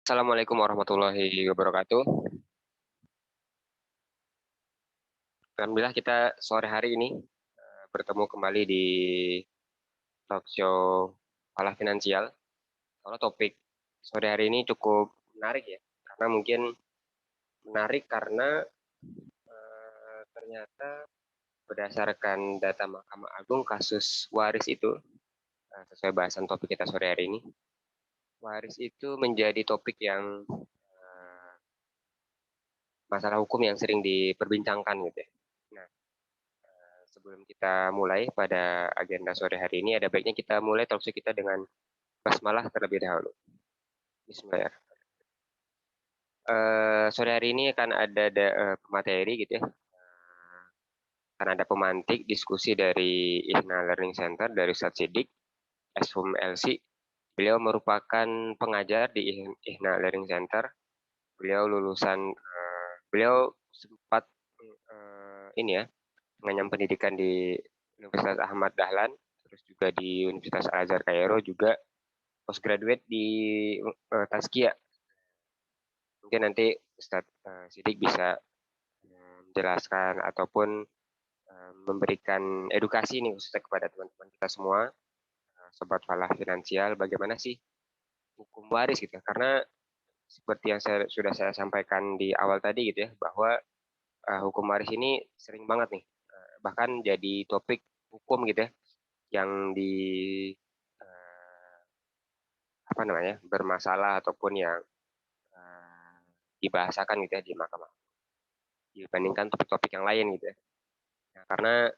Assalamualaikum warahmatullahi wabarakatuh. Alhamdulillah kita sore hari ini bertemu kembali di talk show Falah Finansial. Kalau topik sore hari ini cukup menarik ya, karena mungkin menarik karena ternyata berdasarkan data Mahkamah Agung kasus waris itu, sesuai bahasan topik kita sore hari ini, waris itu menjadi topik yang masalah hukum yang sering diperbincangkan gitu ya. Nah, sebelum kita mulai pada agenda sore hari ini, ada baiknya kita mulai talk show kita dengan basmalah terlebih dahulu. Bismillahirrahmanirrahim. Sore hari ini akan ada materi gitu ya. Akan ada pemantik diskusi dari IHNA Learning Center dari Ustadz Siddiq, SHUM LC. Beliau merupakan pengajar di IHNA Learning Center. Beliau beliau sempat ini ya, mengenyam pendidikan di Universitas Ahmad Dahlan, terus juga di Universitas Al-Azhar Kairo, juga postgraduate di Tazkiyah. Mungkin nanti Ustadz Siddiq bisa menjelaskan ataupun memberikan edukasi nih khususnya kepada teman-teman kita semua, sobat Falah Finansial, bagaimana sih hukum waris gitu. Karena seperti yang sudah saya sampaikan di awal tadi gitu ya, bahwa hukum waris ini sering banget nih, bahkan jadi topik hukum gitu ya, yang bermasalah ataupun yang dibahasakan gitu ya di mahkamah dibandingkan topik-topik yang lain gitu ya. Nah, karena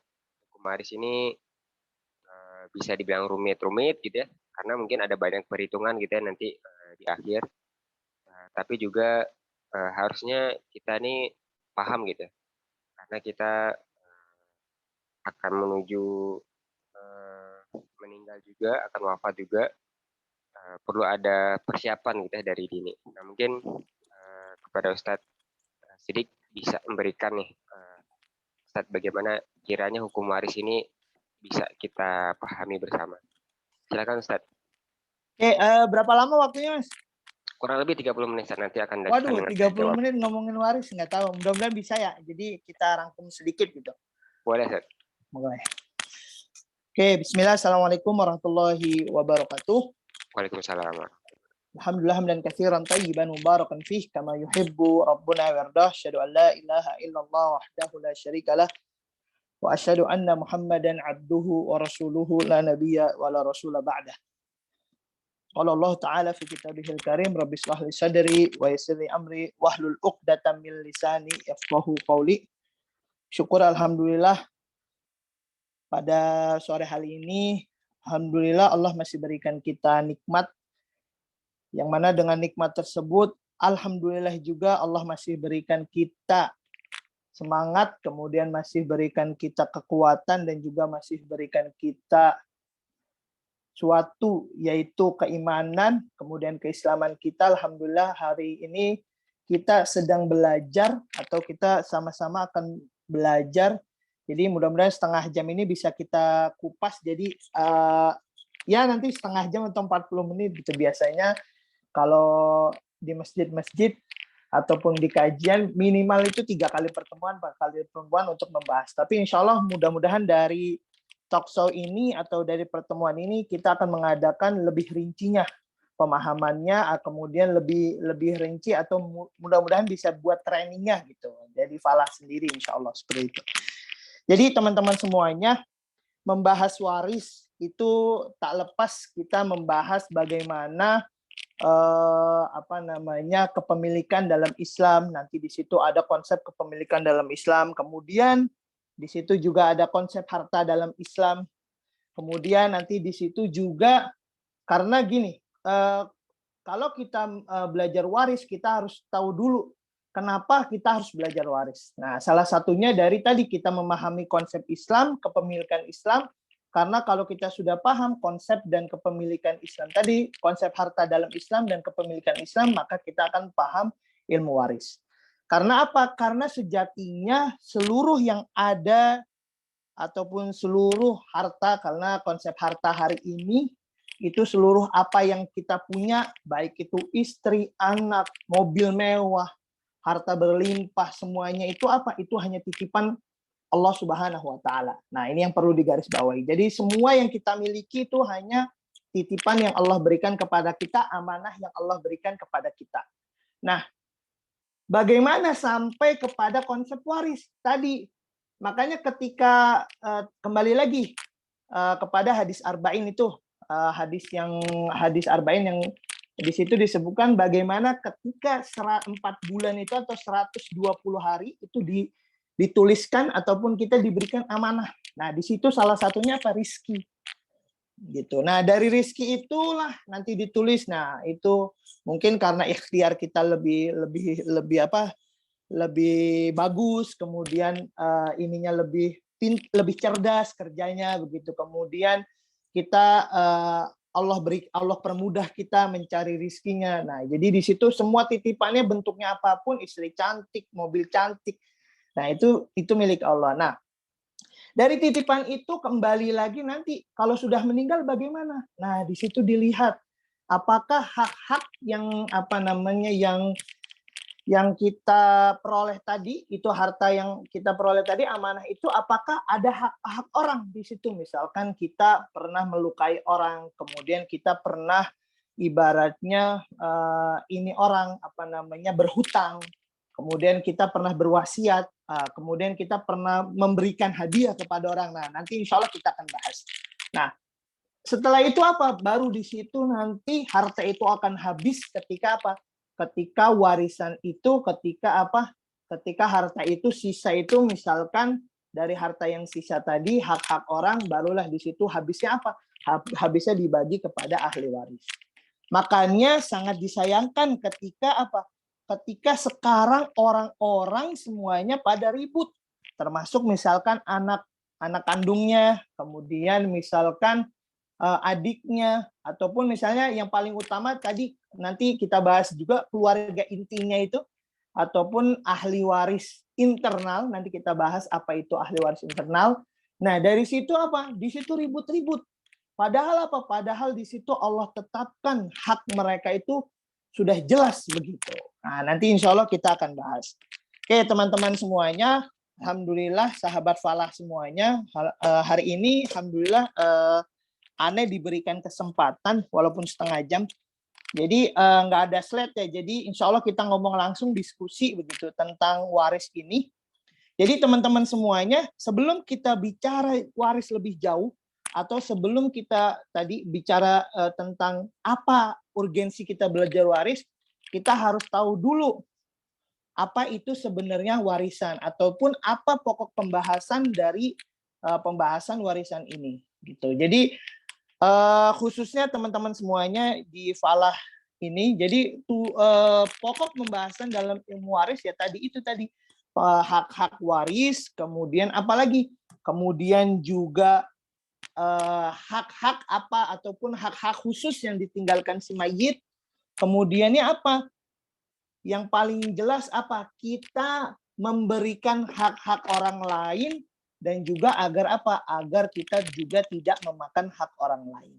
hukum waris ini bisa dibilang rumit-rumit gitu ya, karena mungkin ada banyak perhitungan gitu ya nanti di akhir. Tapi juga harusnya kita nih paham gitu ya, karena kita akan menuju meninggal juga, akan wafat juga, perlu ada persiapan gitu ya dari dini. Nah, mungkin kepada Ustadz Siddiq bisa memberikan nih, Ustadz, bagaimana kiranya hukum waris ini bisa kita pahami bersama. Silakan Ustadz. Oke, berapa lama waktunya, Mas? Kurang lebih 30 menit, nanti akan Waduh, 30 menit ngomongin waris, nggak tahu. Mudah-mudahan bisa ya. Jadi kita rangkum sedikit gitu. Boleh, Ustadz. Boleh. Oke, bismillah. Assalamualaikum warahmatullahi wabarakatuh. Waalaikumsalam. Alhamdulillah hamdan katsiran tayyiban mubarakan fih kama yuhibbu rabbuna wa yardah. Asyhadu an la ilaha illallah wahdahu la syarika lah wa asyhadu anna Muhammadan abduhu wa rasuluhu la nabiyya wa la rasula ba'dah. Qala Allah Ta'ala fi kitabihil karim Rabbi shrah li sadri wa yassir li amri wahlul 'uqdatam min lisani yafqahu qawli. Syukur alhamdulillah pada sore hari ini, alhamdulillah Allah masih berikan kita nikmat, yang mana dengan nikmat tersebut alhamdulillah juga Allah masih berikan kita semangat, kemudian masih berikan kita kekuatan, dan juga masih berikan kita suatu, yaitu keimanan, kemudian keislaman kita. Alhamdulillah hari ini kita sedang belajar, atau kita sama-sama akan belajar. Jadi mudah-mudahan setengah jam ini bisa kita kupas. Jadi ya nanti setengah jam atau 40 menit gitu. Biasanya kalau di masjid-masjid ataupun di kajian minimal itu 3 kali pertemuan, 4 kali pertemuan untuk membahas. Tapi insya Allah mudah-mudahan dari talk show ini atau dari pertemuan ini kita akan mengadakan lebih rincinya pemahamannya, kemudian lebih rinci, atau mudah-mudahan bisa buat trainingnya gitu. Jadi Falah sendiri insya Allah seperti itu. Jadi teman-teman semuanya, membahas waris itu tak lepas kita membahas bagaimana kepemilikan dalam Islam. Nanti di situ ada konsep kepemilikan dalam Islam, kemudian di situ juga ada konsep harta dalam Islam. Kemudian nanti di situ juga, karena gini, kalau kita belajar waris, kita harus tahu dulu kenapa kita harus belajar waris. Nah, salah satunya dari tadi kita memahami konsep Islam, kepemilikan Islam, karena kalau kita sudah paham konsep dan kepemilikan Islam tadi, konsep harta dalam Islam dan kepemilikan Islam, maka kita akan paham ilmu waris. Karena apa? Karena sejatinya seluruh yang ada ataupun seluruh harta, karena konsep harta hari ini itu seluruh apa yang kita punya, baik itu istri, anak, mobil mewah, harta berlimpah, semuanya itu apa? Itu hanya titipan Allah Subhanahu wa taala. Nah, ini yang perlu digarisbawahi. Jadi semua yang kita miliki itu hanya titipan yang Allah berikan kepada kita, amanah yang Allah berikan kepada kita. Nah, bagaimana sampai kepada konsep waris tadi? Makanya ketika kembali lagi kepada hadis arba'in itu, hadis arba'in yang di situ disebutkan bagaimana ketika 4 bulan itu atau 120 hari itu dituliskan ataupun kita diberikan amanah. Nah, di situ salah satunya apa? Rizki. Gitu. Nah, dari rizki itulah nanti ditulis. Nah, itu mungkin karena ikhtiar kita lebih bagus, kemudian ininya lebih cerdas kerjanya begitu. Kemudian kita Allah permudah kita mencari rizkinya. Nah, jadi di situ semua titipannya bentuknya apapun, istri cantik, mobil cantik. Nah, itu milik Allah. Nah, dari titipan itu kembali lagi nanti kalau sudah meninggal bagaimana? Nah, di situ dilihat apakah hak-hak yang yang kita peroleh tadi, itu harta yang kita peroleh tadi, amanah itu, apakah ada hak-hak orang di situ? Misalkan kita pernah melukai orang, kemudian kita pernah ibaratnya ini orang berhutang, kemudian kita pernah berwasiat, kemudian kita pernah memberikan hadiah kepada orang. Nah, nanti insya Allah kita akan bahas. Nah, setelah itu apa? Baru di situ nanti harta itu akan habis ketika apa? Ketika warisan itu, ketika harta itu sisa itu, misalkan dari harta yang sisa tadi, hak-hak orang, barulah di situ habisnya apa? Habisnya dibagi kepada ahli waris. Makanya sangat disayangkan ketika apa? Ketika sekarang orang-orang semuanya pada ribut, termasuk misalkan anak kandungnya, kemudian misalkan adiknya, ataupun misalnya yang paling utama tadi nanti kita bahas juga keluarga intinya itu, ataupun ahli waris internal, nanti kita bahas apa itu ahli waris internal. Nah, dari situ apa? Di situ ribut-ribut. Padahal apa? Padahal di situ Allah tetapkan hak mereka itu sudah jelas begitu. Nah, nanti insya Allah kita akan bahas. Oke, teman-teman semuanya, alhamdulillah sahabat falah semuanya, hari ini alhamdulillah Ane diberikan kesempatan walaupun setengah jam. Jadi nggak ada slide ya. Jadi insya Allah kita ngomong langsung diskusi begitu tentang waris ini. Jadi teman-teman semuanya, sebelum kita bicara waris lebih jauh, atau sebelum kita tadi bicara tentang apa urgensi kita belajar waris, kita harus tahu dulu apa itu sebenarnya warisan, ataupun apa pokok pembahasan dari pembahasan warisan ini. Gitu. Jadi khususnya teman-teman semuanya di falah ini, jadi pokok pembahasan dalam ilmu waris ya tadi itu tadi hak-hak waris, kemudian apalagi, kemudian juga hak-hak apa ataupun hak-hak khusus yang ditinggalkan si mayit, kemudiannya apa? Yang paling jelas apa? Kita memberikan hak-hak orang lain, dan juga agar apa? Agar kita juga tidak memakan hak orang lain.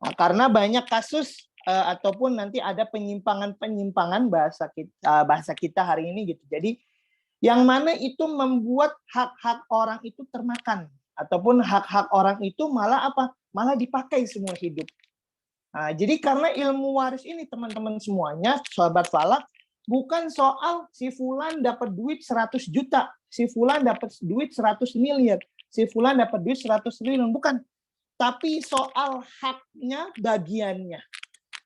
Nah, karena banyak kasus ataupun nanti ada penyimpangan bahasa kita hari ini gitu. Jadi yang mana itu membuat hak-hak orang itu termakan, ataupun hak-hak orang itu malah apa? Malah dipakai semua hidup. Nah, jadi karena ilmu waris ini teman-teman semuanya, sahabat falak, bukan soal si fulan dapat duit 100 juta, si fulan dapat duit 100 miliar, si fulan dapat duit 100 triliun, bukan. Tapi soal haknya, bagiannya.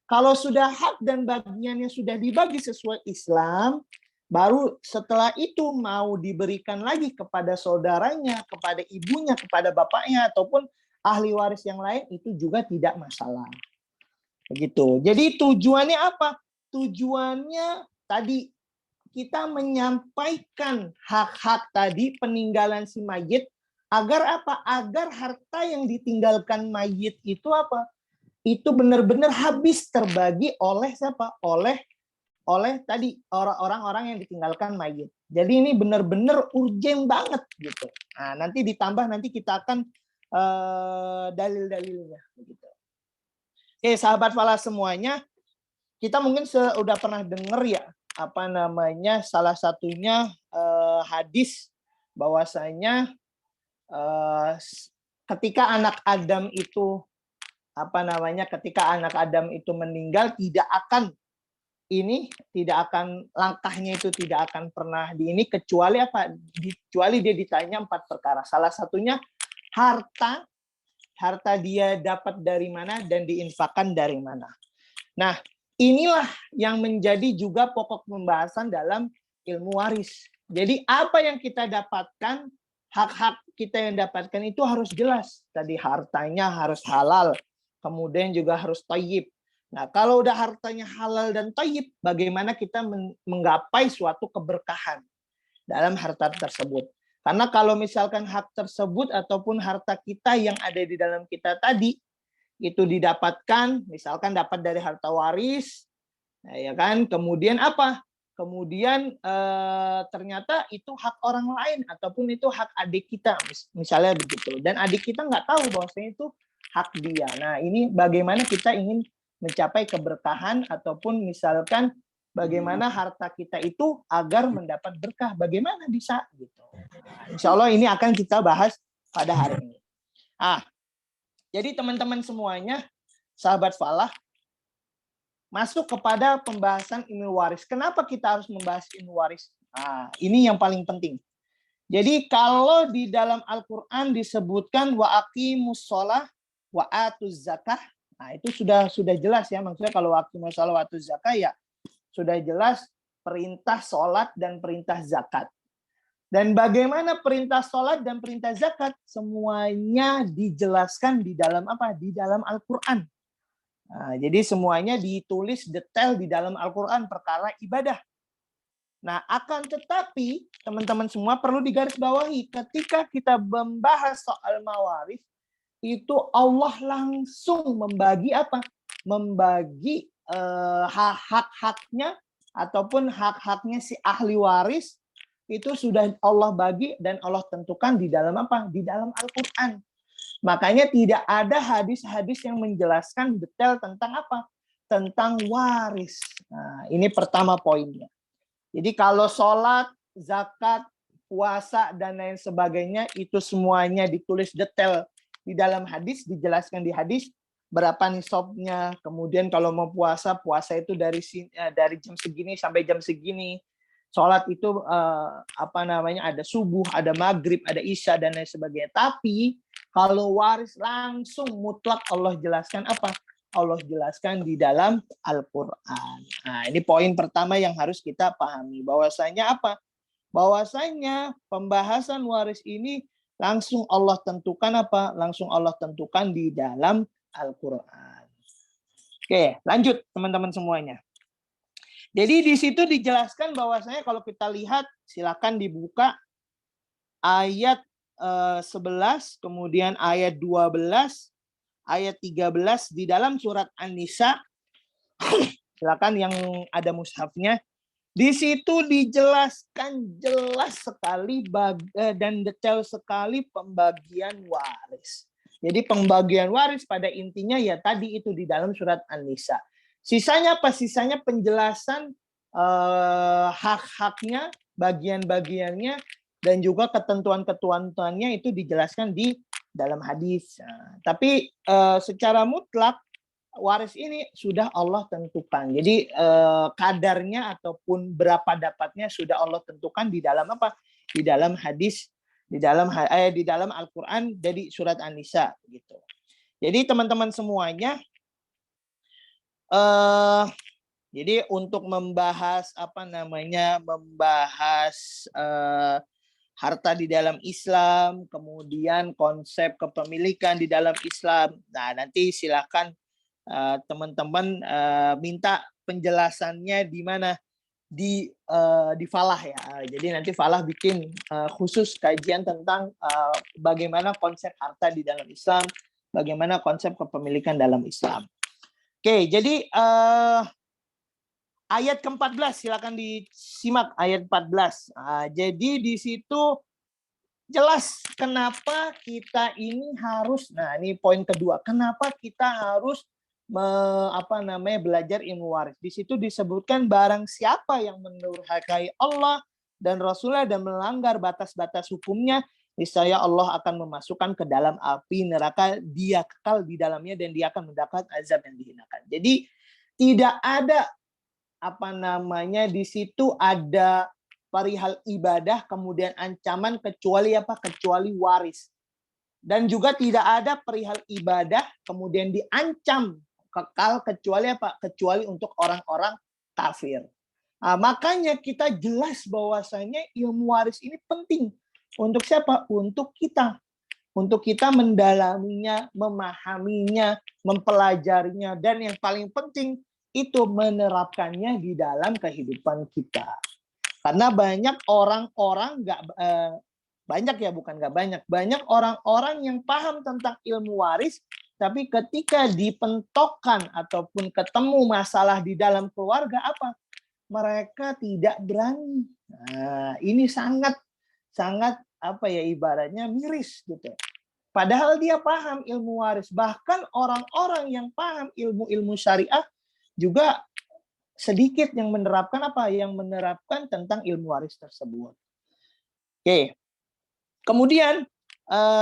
Kalau sudah hak dan bagiannya sudah dibagi sesuai Islam, baru setelah itu mau diberikan lagi kepada saudaranya, kepada ibunya, kepada bapaknya, ataupun ahli waris yang lain, itu juga tidak masalah. Begitu. Jadi tujuannya apa? Tujuannya tadi kita menyampaikan hak-hak tadi peninggalan si mayit, agar apa? Agar harta yang ditinggalkan mayit itu apa? Itu benar-benar habis terbagi oleh siapa? Oleh tadi orang-orang yang ditinggalkan mayit. Jadi ini benar-benar urgen banget gitu. Nah, nanti ditambah nanti kita akan dalil-dalilnya begitu. Sahabat falah semuanya, kita mungkin sudah pernah dengar ya, apa namanya, salah satunya hadis bahwasanya ketika anak Adam itu ketika anak Adam itu meninggal, langkahnya itu tidak akan pernah kecuali kecuali dia ditanya 4 perkara. Salah satunya harta dia dapat dari mana dan diinfakkan dari mana. Nah, inilah yang menjadi juga pokok pembahasan dalam ilmu waris. Jadi apa yang kita dapatkan, hak-hak kita yang dapatkan itu harus jelas. Tadi hartanya harus halal, kemudian juga harus thayyib. Nah, kalau udah hartanya halal dan thayyib, bagaimana kita menggapai suatu keberkahan dalam harta tersebut? Karena kalau misalkan hak tersebut ataupun harta kita yang ada di dalam kita tadi itu didapatkan, misalkan dapat dari harta waris, nah, ya kan? Kemudian apa? Kemudian ternyata itu hak orang lain ataupun itu hak adik kita, misalnya begitu. Dan adik kita nggak tahu bahwasanya itu hak dia. Nah, ini bagaimana kita ingin mencapai keberkahan ataupun misalkan bagaimana harta kita itu agar mendapat berkah. Bagaimana bisa gitu. Insya Allah ini akan kita bahas pada hari ini. Jadi teman-teman semuanya, sahabat falah, masuk kepada pembahasan ilmu waris. Kenapa kita harus membahas ilmu waris? Ini yang paling penting. Jadi kalau di dalam Al-Quran disebutkan wa aqimus shalah wa atuz zakah, nah itu sudah jelas ya. Maksudnya kalau wa aqimus shalah wa atuz zakah ya sudah jelas perintah sholat dan perintah zakat. Dan bagaimana perintah sholat dan perintah zakat semuanya dijelaskan di dalam apa? Di dalam Al-Quran. Nah, jadi semuanya ditulis detail di dalam Al-Quran perkara ibadah. Nah, akan tetapi teman-teman semua perlu digarisbawahi ketika kita membahas soal mawaris itu Allah langsung membagi apa? Membagi hak-haknya ataupun hak-haknya si ahli waris itu sudah Allah bagi dan Allah tentukan di dalam apa? Di dalam Al-Quran. Makanya tidak ada hadis-hadis yang menjelaskan detail tentang apa? Tentang waris. Nah, ini pertama poinnya. Jadi kalau sholat, zakat, puasa, dan lain sebagainya, itu semuanya ditulis detail di dalam hadis, dijelaskan di hadis, berapa nisabnya, kemudian kalau mau puasa, puasa itu dari jam segini sampai jam segini, sholat itu ada subuh, ada maghrib, ada isya, dan lain sebagainya. Tapi kalau waris langsung mutlak Allah jelaskan apa? Allah jelaskan di dalam Al-Quran. Nah, ini poin pertama yang harus kita pahami. Bahwasanya apa? Bahwasanya pembahasan waris ini langsung Allah tentukan apa? Langsung Allah tentukan di dalam Al-Quran. Oke, lanjut teman-teman semuanya. Jadi di situ dijelaskan bahwasanya kalau kita lihat, silakan dibuka ayat 11, kemudian ayat 12, ayat 13 di dalam surat An-Nisa. Silakan yang ada mushafnya. Di situ dijelaskan jelas sekali dan detail sekali pembagian waris. Jadi pembagian waris pada intinya ya tadi itu di dalam surat An-Nisa. Sisanya apa? Sisanya penjelasan hak-haknya, bagian-bagiannya, dan juga ketentuan-ketentuannya itu dijelaskan di dalam hadis. Tapi secara mutlak waris ini sudah Allah tentukan. Jadi kadarnya ataupun berapa dapatnya sudah Allah tentukan di dalam apa? Di dalam hadis, di dalam Al-Qur'an dari surat An-Nisa gitu. Jadi teman-teman semuanya jadi untuk membahas harta di dalam Islam, kemudian konsep kepemilikan di dalam Islam. Nah, nanti silakan teman-teman minta penjelasannya di mana di Falah ya. Jadi nanti Falah bikin khusus kajian tentang bagaimana konsep harta di dalam Islam, bagaimana konsep kepemilikan dalam Islam. Oke, jadi ayat ke-14 silakan disimak ayat 14. Jadi di situ jelas kenapa kita ini harus, nah ini poin kedua, kenapa kita harus belajar ilmu waris. Di situ disebutkan barang siapa yang mendurhakai Allah dan Rasulnya dan melanggar batas-batas hukumnya, niscaya Allah akan memasukkan ke dalam api neraka, dia kekal di dalamnya dan dia akan mendapat azab yang dihinakan. Jadi tidak ada di situ ada perihal ibadah kemudian ancaman kecuali kecuali waris. Dan juga tidak ada perihal ibadah kemudian diancam kekal kecuali untuk orang-orang kafir. Nah, makanya kita jelas bahwasanya ilmu waris ini penting untuk siapa? Untuk kita. Untuk kita mendalaminya, memahaminya, mempelajarinya, dan yang paling penting itu menerapkannya di dalam kehidupan kita. Karena banyak orang-orang banyak orang-orang yang paham tentang ilmu waris, tapi ketika dipentokkan ataupun ketemu masalah di dalam keluarga mereka tidak berani. Nah, ini sangat ibaratnya miris gitu. Padahal dia paham ilmu waris. Bahkan orang-orang yang paham ilmu-ilmu syariah juga sedikit yang menerapkan tentang ilmu waris tersebut. Oke. Kemudian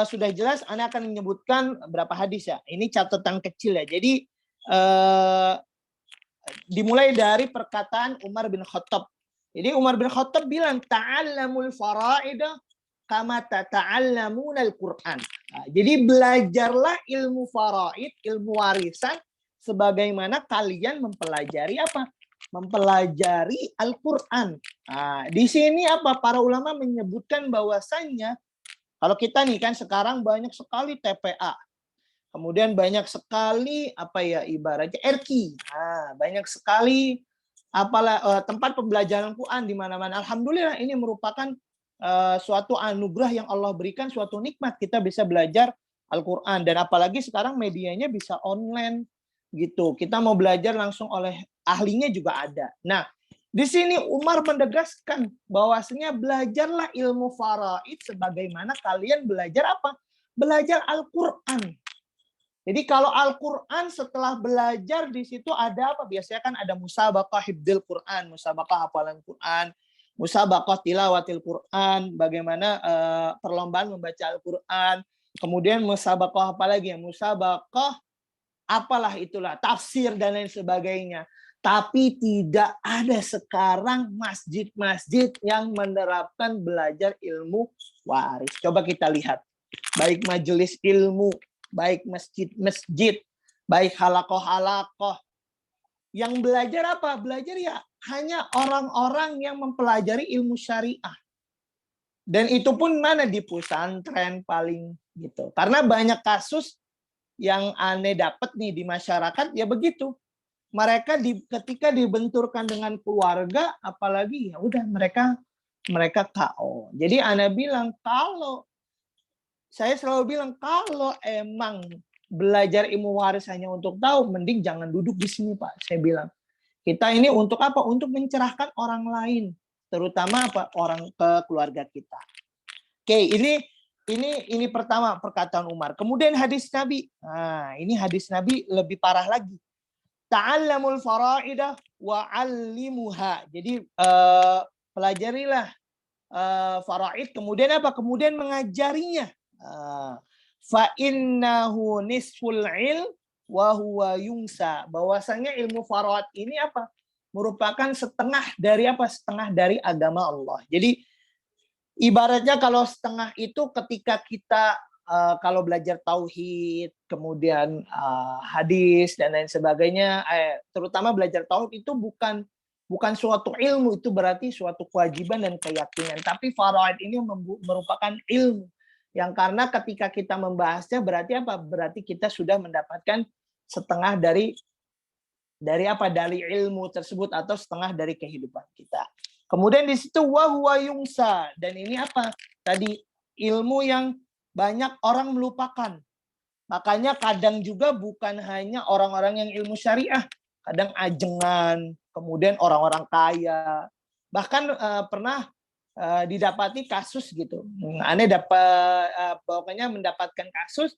sudah jelas Anda akan menyebutkan berapa hadis ya. Ini catatan kecil ya. Jadi dimulai dari perkataan Umar bin Khattab. Jadi Umar bin Khattab bilang ta'allamul faraidah kama tata'allamunal Qur'an. Nah, jadi belajarlah ilmu faraid, ilmu warisan sebagaimana kalian mempelajari mempelajari Al-Qur'an. Nah, di sini para ulama menyebutkan bahwasannya kalau kita nih kan sekarang banyak sekali TPA. Kemudian banyak sekali ibaratnya RQ. Nah, banyak sekali tempat pembelajaran Quran di mana-mana. Alhamdulillah ini merupakan suatu anugerah yang Allah berikan, suatu nikmat kita bisa belajar Al-Qur'an, dan apalagi sekarang medianya bisa online gitu. Kita mau belajar langsung oleh ahlinya juga ada. Nah, di sini Umar menegaskan bahwasanya belajarlah ilmu faraid sebagaimana kalian belajar Belajar Al-Qur'an. Jadi kalau Al-Qur'an setelah belajar di situ ada biasanya kan ada musabaqah hifdzil Qur'an, musabaqah hafalan Qur'an, musabaqah tilawatil Qur'an, bagaimana perlombaan membaca Al-Qur'an. Kemudian musabaqah musabaqah itulah tafsir dan lain sebagainya. Tapi tidak ada sekarang masjid-masjid yang menerapkan belajar ilmu waris. Coba kita lihat. Baik majelis ilmu, baik masjid-masjid, baik halakoh-halakoh. Yang belajar Belajar ya hanya orang-orang yang mempelajari ilmu syariah. Dan itu pun di pesantren paling gitu. Karena banyak kasus yang aneh dapat nih di masyarakat ya begitu. Mereka ketika dibenturkan dengan keluarga, apalagi ya udah mereka KO. Jadi Ana bilang saya selalu bilang kalau emang belajar ilmu waris hanya untuk tahu, mending jangan duduk di sini Pak. Saya bilang kita ini untuk Untuk mencerahkan orang lain, terutama orang ke keluarga kita. Oke, ini pertama perkataan Umar. Kemudian hadis Nabi. Nah, ini hadis Nabi lebih parah lagi. Ta'allamul faraidah wa 'allimuha. Jadi pelajarilah faraid, kemudian Kemudian mengajarinya. Fa innahu nisful ilm wa huwa yungsa. Bahwasanya ilmu faraid ini merupakan setengah dari agama Allah. Jadi ibaratnya kalau setengah itu ketika kita kalau belajar tauhid, kemudian hadis dan lain sebagainya, terutama belajar tauhid itu bukan suatu ilmu, itu berarti suatu kewajiban dan keyakinan. Tapi faraid ini merupakan ilmu yang karena ketika kita membahasnya berarti Berarti kita sudah mendapatkan setengah dari ilmu tersebut atau setengah dari kehidupan kita. Kemudian di situ wahwa yungsa, dan ini tadi ilmu yang banyak orang melupakan. Makanya kadang juga bukan hanya orang-orang yang ilmu syariah, kadang ajengan, kemudian orang-orang kaya. Bahkan pernah didapati kasus gitu. Aneh mendapatkan kasus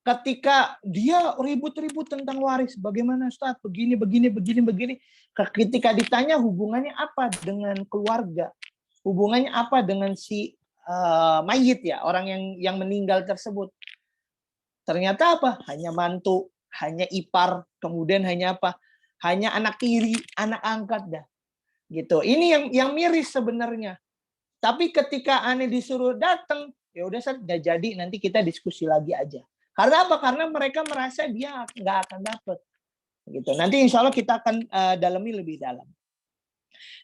ketika dia ribut-ribut tentang waris, bagaimana Ustaz, begini, begini, begini, begini. Ketika ditanya hubungannya apa dengan keluarga, hubungannya apa dengan si mayit ya, orang yang meninggal tersebut. Ternyata apa? Hanya mantu, hanya ipar, kemudian hanya apa? Hanya anak tiri, anak angkat dah. Gitu. Ini yang miris sebenarnya. Tapi ketika aneh disuruh datang, ya udah Ustaz, nggak jadi, nanti kita diskusi lagi aja. Karena apa? Karena mereka merasa dia nggak akan dapat. Gitu. Nanti insya Allah kita akan dalami lebih dalam.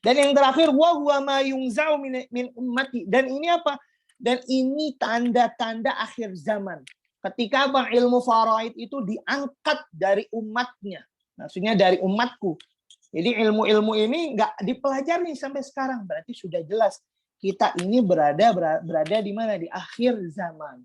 Dan yang terakhir, wa huwa ma yungza'u min ummati. Dan ini apa? Dan ini tanda-tanda akhir zaman. Ketika bang ilmu faraid itu diangkat dari umatnya. Maksudnya dari umatku. Jadi ilmu-ilmu ini nggak dipelajari sampai sekarang. Berarti sudah jelas kita ini berada di mana? Di akhir zaman.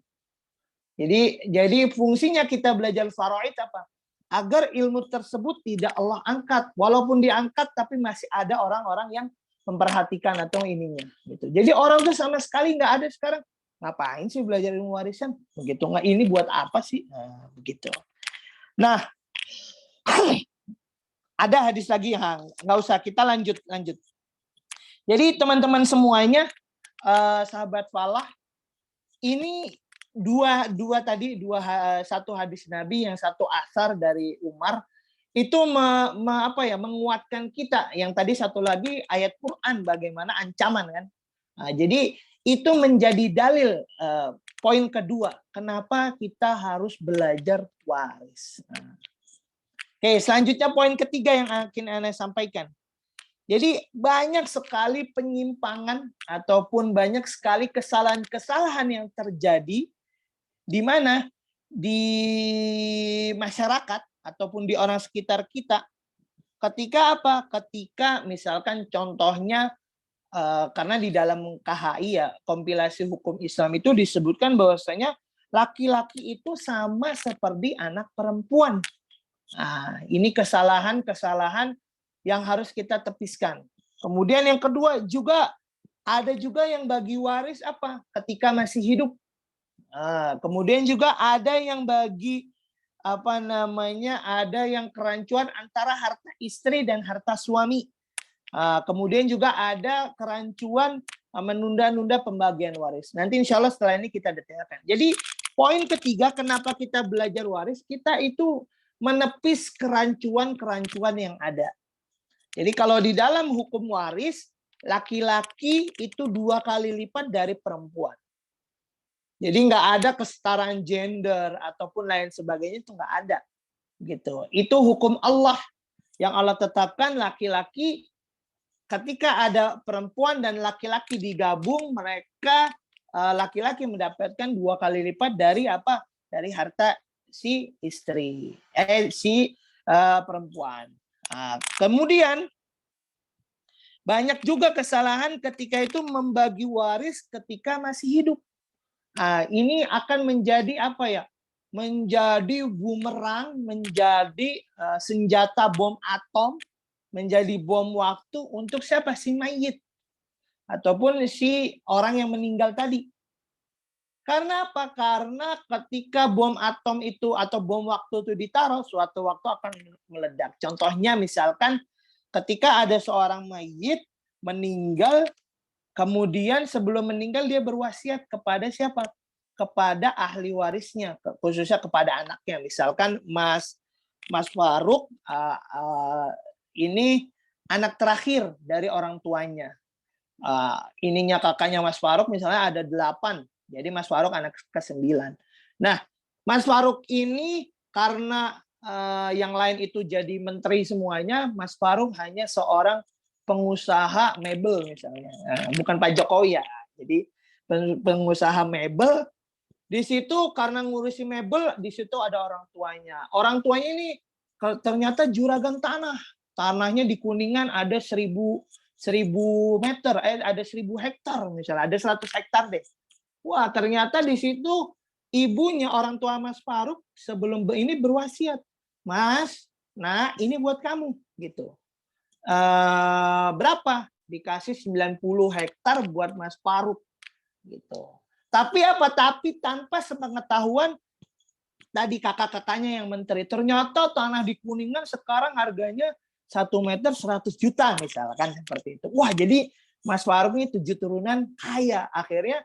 Jadi fungsinya kita belajar faraid apa? Agar ilmu tersebut tidak Allah angkat. Walaupun diangkat, tapi masih ada orang-orang yang memperhatikan atau ininya. Gitu. Jadi orang tuh sama sekali nggak ada sekarang. Ngapain sih belajar ilmu warisan? Begitu nggak, ini buat apa sih? Nah, begitu. Nah, ada hadis lagi yang nggak usah, kita lanjut. Jadi teman-teman semuanya, sahabat falah, ini satu hadis Nabi, yang satu asar dari Umar, itu menguatkan kita. Yang tadi satu lagi ayat Quran, bagaimana ancaman kan. Nah, jadi itu menjadi dalil poin kedua, kenapa kita harus belajar waris. Nah. Oke, selanjutnya poin ketiga yang akan Anda sampaikan. Jadi banyak sekali penyimpangan ataupun banyak sekali kesalahan-kesalahan yang terjadi di mana di masyarakat ataupun di orang sekitar kita ketika apa? Ketika misalkan contohnya karena di dalam KHI ya, kompilasi hukum Islam itu disebutkan bahwasanya laki-laki itu sama seperti anak perempuan. Nah, ini kesalahan-kesalahan yang harus kita tepiskan. Kemudian yang kedua juga ada juga yang bagi waris apa? Ketika masih hidup. Nah, kemudian juga ada yang bagi ada yang kerancuan antara harta istri dan harta suami. Kemudian juga ada kerancuan menunda-nunda pembagian waris. Nanti insya Allah setelah ini kita detailkan. Jadi poin ketiga kenapa kita belajar waris, kita itu menepis kerancuan-kerancuan yang ada. Jadi kalau di dalam hukum waris, laki-laki itu 2 kali lipat dari perempuan. Jadi nggak ada kesetaraan gender ataupun lain sebagainya, itu nggak ada. Gitu. Itu hukum Allah yang Allah tetapkan, laki-laki ketika ada perempuan dan laki-laki digabung, mereka laki-laki mendapatkan 2 kali lipat dari apa? Dari harta si istri, perempuan. Kemudian banyak juga kesalahan ketika itu membagi waris ketika masih hidup. Ini akan menjadi apa ya? Menjadi bumerang, menjadi senjata bom atom, menjadi bom waktu untuk siapa? Si mayit ataupun si orang yang meninggal tadi. Karena apa? Karena ketika bom atom itu atau bom waktu itu ditaruh, suatu waktu akan meledak. Contohnya misalkan ketika ada seorang mayit meninggal, kemudian sebelum meninggal dia berwasiat kepada siapa? Kepada ahli warisnya, khususnya kepada anaknya. Misalkan Mas Faruk ini anak terakhir dari orang tuanya. Ininya kakaknya Mas Faruk misalnya ada 8. Jadi Mas Faruk anak ke-9. Nah, Mas Faruk ini karena yang lain itu jadi menteri semuanya, Mas Faruk hanya seorang pengusaha mebel misalnya. Bukan Pak Jokowi ya. Jadi pengusaha mebel. Di situ karena ngurusi mebel, di situ ada orang tuanya. Orang tuanya ini ternyata juragan tanah. Tanahnya di Kuningan ada 1000 meter, ada 1000 hektar misalnya, ada 100 hektar deh. Wah, ternyata di situ ibunya orang tua Mas Faruk sebelum ini berwasiat, Mas, nah ini buat kamu gitu. Berapa? Dikasih 90 hektar buat Mas Faruk gitu. Tapi apa? Tapi tanpa sepengetahuan tadi kakak-kakaknya yang menteri. Ternyata tanah di Kuningan sekarang harganya 1 meter 100 juta misalkan seperti itu. Wah, jadi Mas Faruk ini 7 turunan kaya. Akhirnya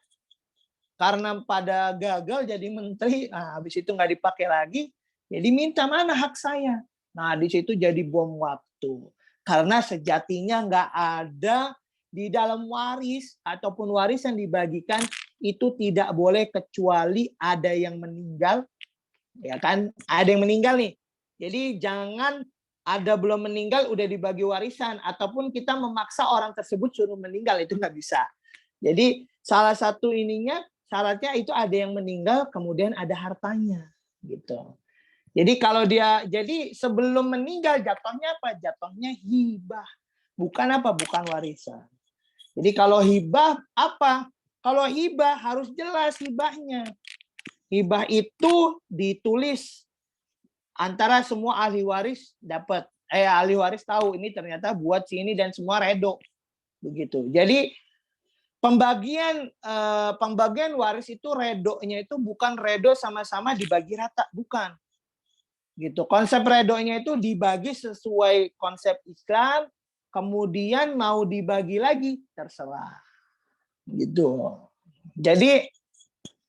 karena pada gagal jadi menteri, nah, habis itu nggak dipakai lagi, jadi minta mana hak saya. Nah, di situ jadi bom waktu. Karena sejatinya nggak ada di dalam waris ataupun warisan dibagikan itu tidak boleh kecuali ada yang meninggal, ya kan? Ada yang meninggal nih. Jadi jangan ada belum meninggal udah dibagi warisan ataupun kita memaksa orang tersebut suruh meninggal, itu nggak bisa. Jadi salah satu ininya syaratnya itu ada yang meninggal kemudian ada hartanya gitu. Jadi kalau dia jadi sebelum meninggal jatuhnya apa? Jatuhnya hibah. Bukan apa? Bukan warisan. Jadi kalau hibah apa? Kalau hibah harus jelas hibahnya. Hibah itu ditulis antara semua ahli waris dapat. Ahli waris tahu ini ternyata buat si ini dan semua redo. Begitu. Jadi pembagian waris itu redonya itu bukan redo sama-sama dibagi rata, bukan. Gitu. Konsep redonya itu dibagi sesuai konsep Islam, kemudian mau dibagi lagi terserah. Gitu. Jadi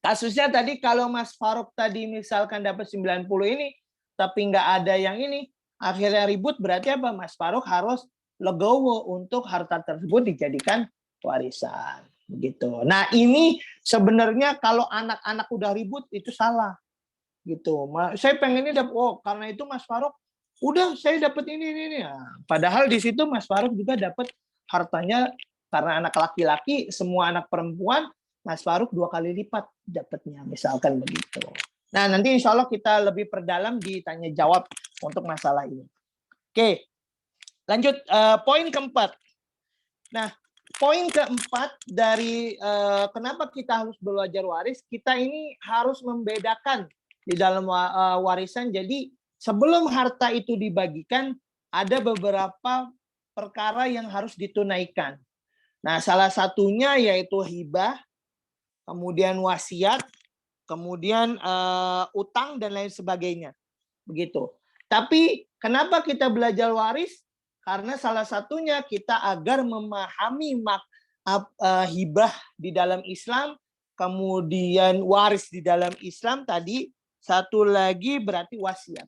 kasusnya tadi kalau Mas Faruk tadi misalkan dapat 90 ini tapi nggak ada yang ini, akhirnya ribut, berarti apa? Mas Faruk harus legowo untuk harta tersebut dijadikan warisan. Begitu. Nah, ini sebenarnya kalau anak-anak udah ribut itu salah. Gitu. Saya pengen ini dapat, oh karena itu Mas Faruk udah saya dapat ini. Nah, padahal di situ Mas Faruk juga dapat hartanya karena anak laki-laki, semua anak perempuan Mas Faruk 2 kali lipat dapatnya, misalkan begitu. Nah, nanti insya Allah kita lebih perdalam ditanya jawab untuk masalah ini. Oke, lanjut poin keempat. Nah, poin keempat dari kenapa kita harus belajar waris, kita ini harus membedakan di dalam warisan. Jadi sebelum harta itu dibagikan, ada beberapa perkara yang harus ditunaikan. Nah, salah satunya yaitu hibah, kemudian wasiat, kemudian utang dan lain sebagainya. Begitu. Tapi kenapa kita belajar waris? Karena salah satunya kita agar memahami hibah di dalam Islam, kemudian waris di dalam Islam tadi, satu lagi berarti wasiat.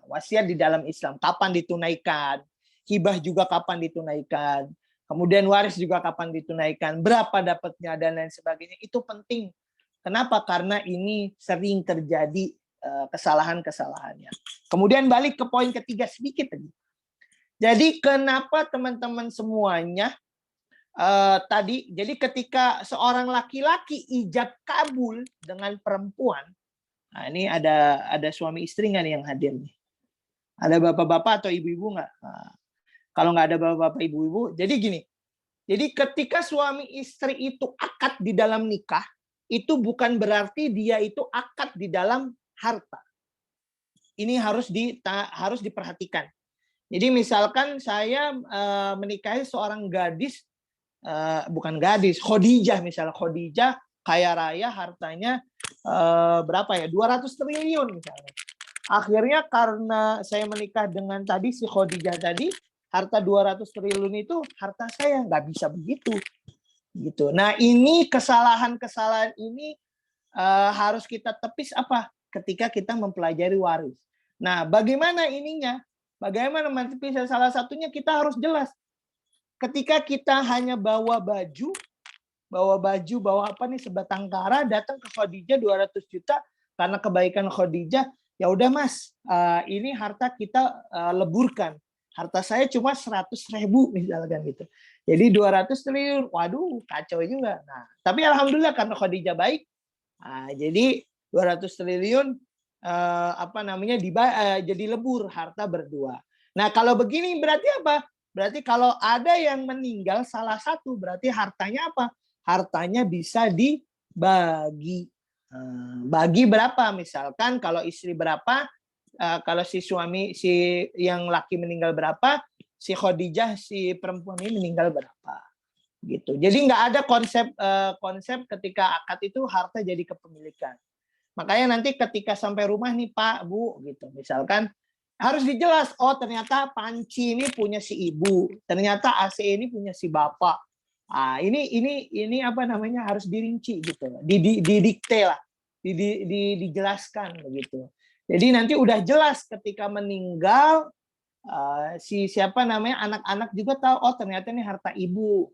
Wasiat di dalam Islam, kapan ditunaikan? Hibah juga kapan ditunaikan? Kemudian waris juga kapan ditunaikan? Berapa dapatnya dan lain sebagainya. Itu penting. Kenapa? Karena ini sering terjadi kesalahan-kesalahannya. Kemudian balik ke poin ketiga sedikit tadi. Jadi kenapa teman-teman semuanya tadi, jadi ketika seorang laki-laki ijab kabul dengan perempuan, nah ini ada suami istri nggak nih yang hadir nih? Ada bapak-bapak atau ibu-ibu nggak? Nah, kalau nggak ada bapak-bapak ibu-ibu, jadi gini. Jadi ketika suami istri itu akad di dalam nikah, itu bukan berarti dia itu akad di dalam harta. Ini harus diperhatikan. Jadi misalkan saya menikahi seorang gadis, bukan gadis, Khadijah misalnya. Khadijah kaya raya, hartanya berapa ya? 200 triliun misalnya. Akhirnya karena saya menikah dengan tadi si Khadijah tadi, harta 200 triliun itu harta saya, nggak bisa begitu. Gitu. Nah, ini kesalahan-kesalahan ini harus kita tepis apa? Ketika kita mempelajari waris. Nah, bagaimana ininya? Bagaimana menepis? Salah satunya kita harus jelas. Ketika kita hanya bawa baju, bawa apa nih, sebatang kara, datang ke Khadijah 200 juta karena kebaikan Khadijah, ya udah Mas, ini harta kita leburkan. Harta saya cuma 100.000 misalkan gitu. Jadi 200 triliun, waduh kacau juga. Nah, tapi alhamdulillah karena Khadijah baik, jadi 200 triliun jadi lebur harta berdua. Nah, kalau begini berarti apa? Berarti kalau ada yang meninggal salah satu, berarti hartanya apa? Hartanya bisa dibagi. Bagi berapa? Misalkan kalau istri berapa, kalau si suami, si yang laki meninggal berapa, si Khadijah, si perempuan ini meninggal berapa. Gitu. Jadi nggak ada konsep ketika akad itu harta jadi kepemilikan. Makanya nanti ketika sampai rumah nih Pak, Bu, gitu. Misalkan harus dijelas, oh ternyata panci ini punya si ibu, ternyata AC ini punya si bapak. Ah, ini apa namanya harus dirinci gitu, didikte lah, dijelaskan begitu. Jadi nanti udah jelas ketika meninggal si siapa namanya anak-anak juga tahu oh ternyata ini harta ibu.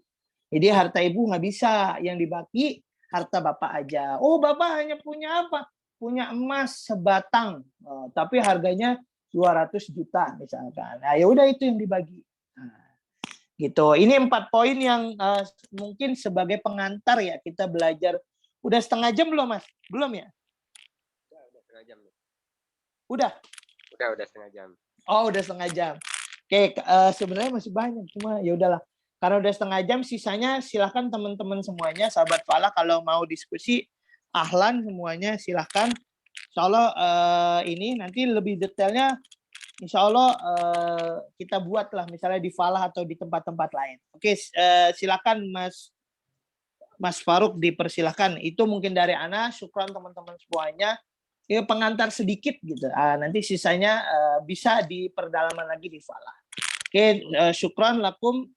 Jadi harta ibu nggak bisa yang dibagi harta bapak aja. Oh bapak hanya punya apa? Punya emas sebatang, tapi harganya 200 juta misalkan. Nah ya udah itu yang dibagi. Nah, gitu. Ini 4 poin yang mungkin sebagai pengantar ya kita belajar. Udah setengah jam belum Mas? Belum ya? Udah setengah jam. Udah. Udah setengah jam. Oh udah setengah jam. Oke, sebenarnya masih banyak cuma ya udahlah. Karena udah setengah jam, sisanya silahkan teman-teman semuanya, sahabat Fala kalau mau diskusi, ahlan semuanya silahkan. Insya Allah ini nanti lebih detailnya, Insya Allah kita buatlah misalnya di Fala atau di tempat-tempat lain. Oke, silakan Mas Faruk dipersilahkan. Itu mungkin dari Ana, syukran teman-teman semuanya. Ini pengantar sedikit gitu. Nanti sisanya bisa di perdalaman lagi di Fala. Oke, syukran lakum.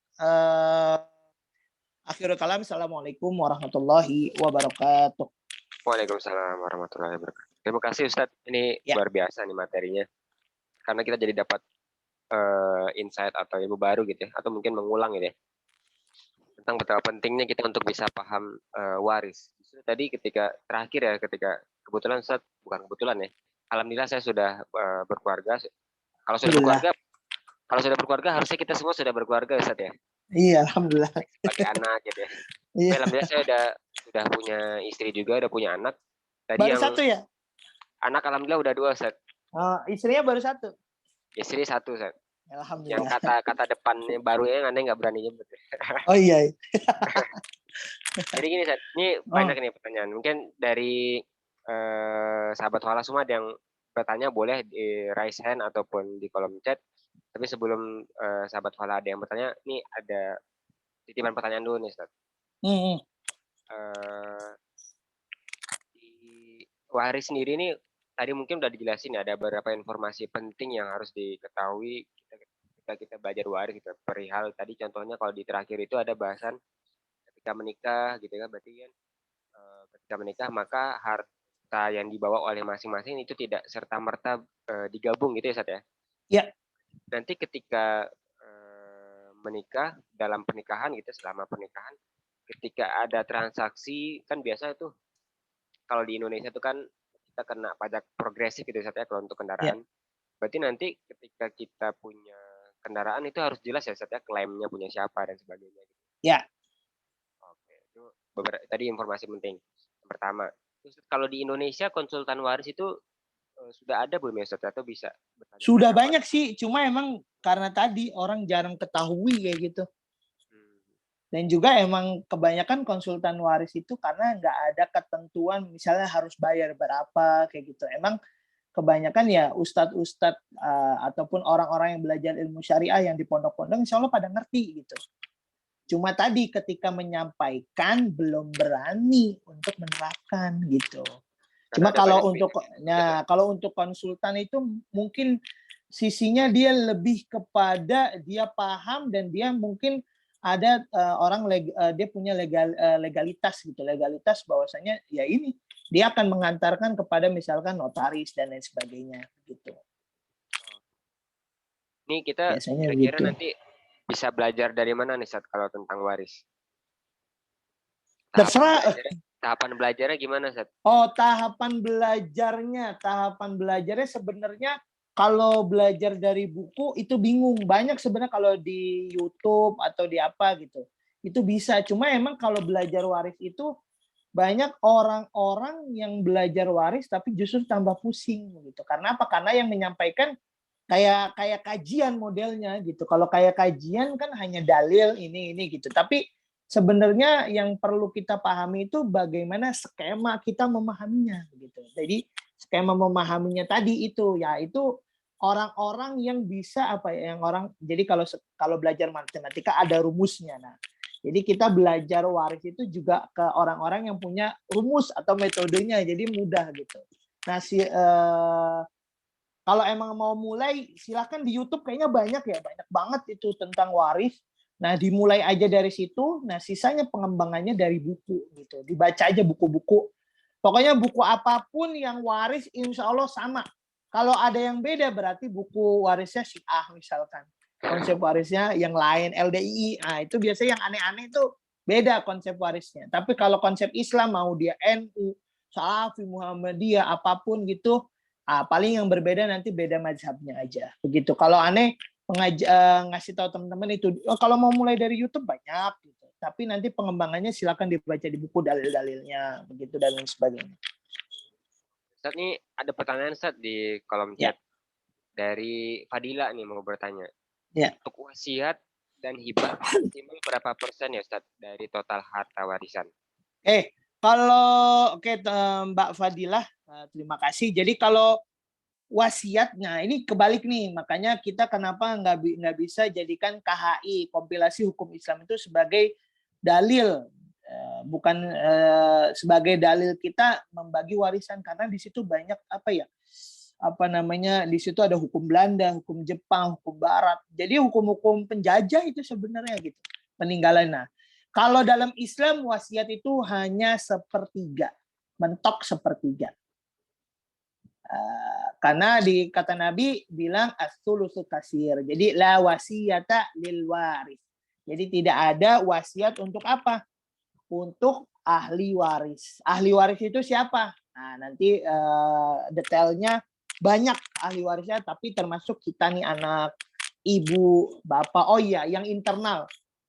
Akhirul kalam. Assalamualaikum warahmatullahi wabarakatuh. Waalaikumsalam warahmatullahi wabarakatuh. Terima kasih Ustadz. Ini Ya. luar biasa nih materinya. Karena kita jadi dapat insight atau ilmu baru gitu ya, atau mungkin mengulang gitu ya, tentang betapa pentingnya kita untuk bisa paham waris. Justru tadi ketika terakhir ya, ketika kebetulan Ustadz, bukan kebetulan ya, alhamdulillah saya sudah berkeluarga. Kalau sudah berkeluarga harusnya kita semua sudah berkeluarga Ustadz ya. Iya, alhamdulillah. Sebagai anak gitu ya. Iya. Alhamdulillah saya sudah punya istri juga, udah punya anak. Tadi Baru yang satu ya? anak alhamdulillah udah 2 Ustadz. Istrinya baru satu? Istri 1 Ustadz. Yang Alhamdulillah. kata depannya barunya yang aneh nggak berani nyebut. Oh iya. Jadi gini Ustadz, ini banyak nih pertanyaan. Mungkin dari sahabat Fala semua ada yang bertanya boleh di raise hand ataupun di kolom chat. Tapi sebelum sahabat Fala ada yang bertanya, ini ada titipan pertanyaan dulu nih Ustadz. Di waris sendiri ini tadi mungkin udah dijelasin ya, ada beberapa informasi penting yang harus diketahui ketika kita belajar waris gitu. Perihal tadi contohnya kalau di terakhir itu ada bahasan ketika menikah gitu kan, berarti kan ketika menikah maka harta yang dibawa oleh masing-masing itu tidak serta-merta digabung gitu ya Sat ya? Iya. Nanti ketika menikah, dalam pernikahan gitu, selama pernikahan, ketika ada transaksi, kan biasa tuh kalau di Indonesia itu kan kita kena pajak progresif gitu Sat ya, kalau untuk kendaraan. Berarti nanti ketika kita punya kendaraan itu harus jelas ya Sat ya, klaimnya punya siapa dan sebagainya gitu. Ya. Oke, itu tadi informasi penting. Yang pertama, terus kalau di Indonesia konsultan waris itu sudah ada belum ya Ustaz, atau bisa bertanya Sudah kepada banyak sih, cuma emang karena tadi orang jarang ketahui kayak gitu. Dan juga emang kebanyakan konsultan waris itu karena nggak ada ketentuan misalnya harus bayar berapa kayak gitu. Emang kebanyakan ya ustadz-ustadz ataupun orang-orang yang belajar ilmu syariah yang di pondok-pondok insya Allah pada ngerti gitu. Cuma tadi ketika menyampaikan belum berani untuk menerapkan gitu. Cuma kalau untuk konsultan itu mungkin sisinya dia lebih kepada dia paham dan dia mungkin ada dia punya legalitas gitu, legalitas bahwasanya ya ini dia akan mengantarkan kepada misalkan notaris dan lain sebagainya gitu. Ini kita kira-kira nanti bisa belajar dari mana nih Sat kalau tentang waris? Terserah. Tahapan belajarnya gimana Sat? Oh, tahapan belajarnya sebenarnya kalau belajar dari buku itu bingung. Banyak sebenarnya kalau di YouTube atau di apa gitu. Itu bisa. Cuma emang kalau belajar waris itu banyak orang-orang yang belajar waris tapi justru tambah pusing gitu. Karena apa? Karena yang menyampaikan kayak kajian modelnya gitu. Kalau kayak kajian kan hanya dalil ini gitu. Tapi sebenarnya yang perlu kita pahami itu bagaimana skema kita memahaminya gitu. Jadi skema memahaminya tadi itu yaitu orang-orang yang bisa jadi kalau belajar matematika ada rumusnya. Nah, Jadi kita belajar waris itu juga ke orang-orang yang punya rumus atau metodenya, jadi mudah gitu. Nah, kalau emang mau mulai, silakan di YouTube kayaknya banyak ya, banyak banget itu tentang waris. Nah, dimulai aja dari situ. Nah, sisanya pengembangannya dari buku gitu. Dibaca aja buku-buku. Pokoknya buku apapun yang waris, insya Allah sama. Kalau ada yang beda berarti buku warisnya Syiah misalkan. Konsep warisnya yang lain, LDII. Nah, itu biasanya yang aneh-aneh itu beda konsep warisnya. Tapi kalau konsep Islam mau dia NU, Salafi, Muhammadiyah, apapun gitu, paling yang berbeda nanti beda mazhabnya aja. Begitu. Kalau aneh ngasih tahu teman-teman itu, kalau mau mulai dari YouTube banyak gitu. Tapi nanti pengembangannya silakan dibaca di buku dalil-dalilnya, begitu dan lain sebagainya. Ustaz, nih ada pertanyaan Ustaz di kolom Ya. chat dari Fadila nih mau bertanya. Ya. Untuk wasiat dan hibah maksimal berapa persen ya Ustaz dari total harta warisan? Kalau Mbak Fadilah, terima kasih. Jadi kalau wasiatnya ini kebalik nih, makanya kita kenapa nggak bisa jadikan KHI, kompilasi hukum Islam itu sebagai dalil, bukan sebagai dalil kita membagi warisan, karena di situ banyak di situ ada hukum Belanda, hukum Jepang, hukum Barat. Jadi hukum-hukum penjajah itu sebenarnya gitu peninggalan. Nah, kalau dalam Islam wasiat itu hanya sepertiga, mentok sepertiga. Karena di kata Nabi bilang as-sulusu kasir. Jadi la wasiyata lil waris. Jadi tidak ada wasiat untuk apa? Untuk ahli waris. Ahli waris itu siapa? Nah, nanti detailnya banyak ahli warisnya, tapi termasuk kita nih, anak, ibu, bapak. Oh iya, yang internal.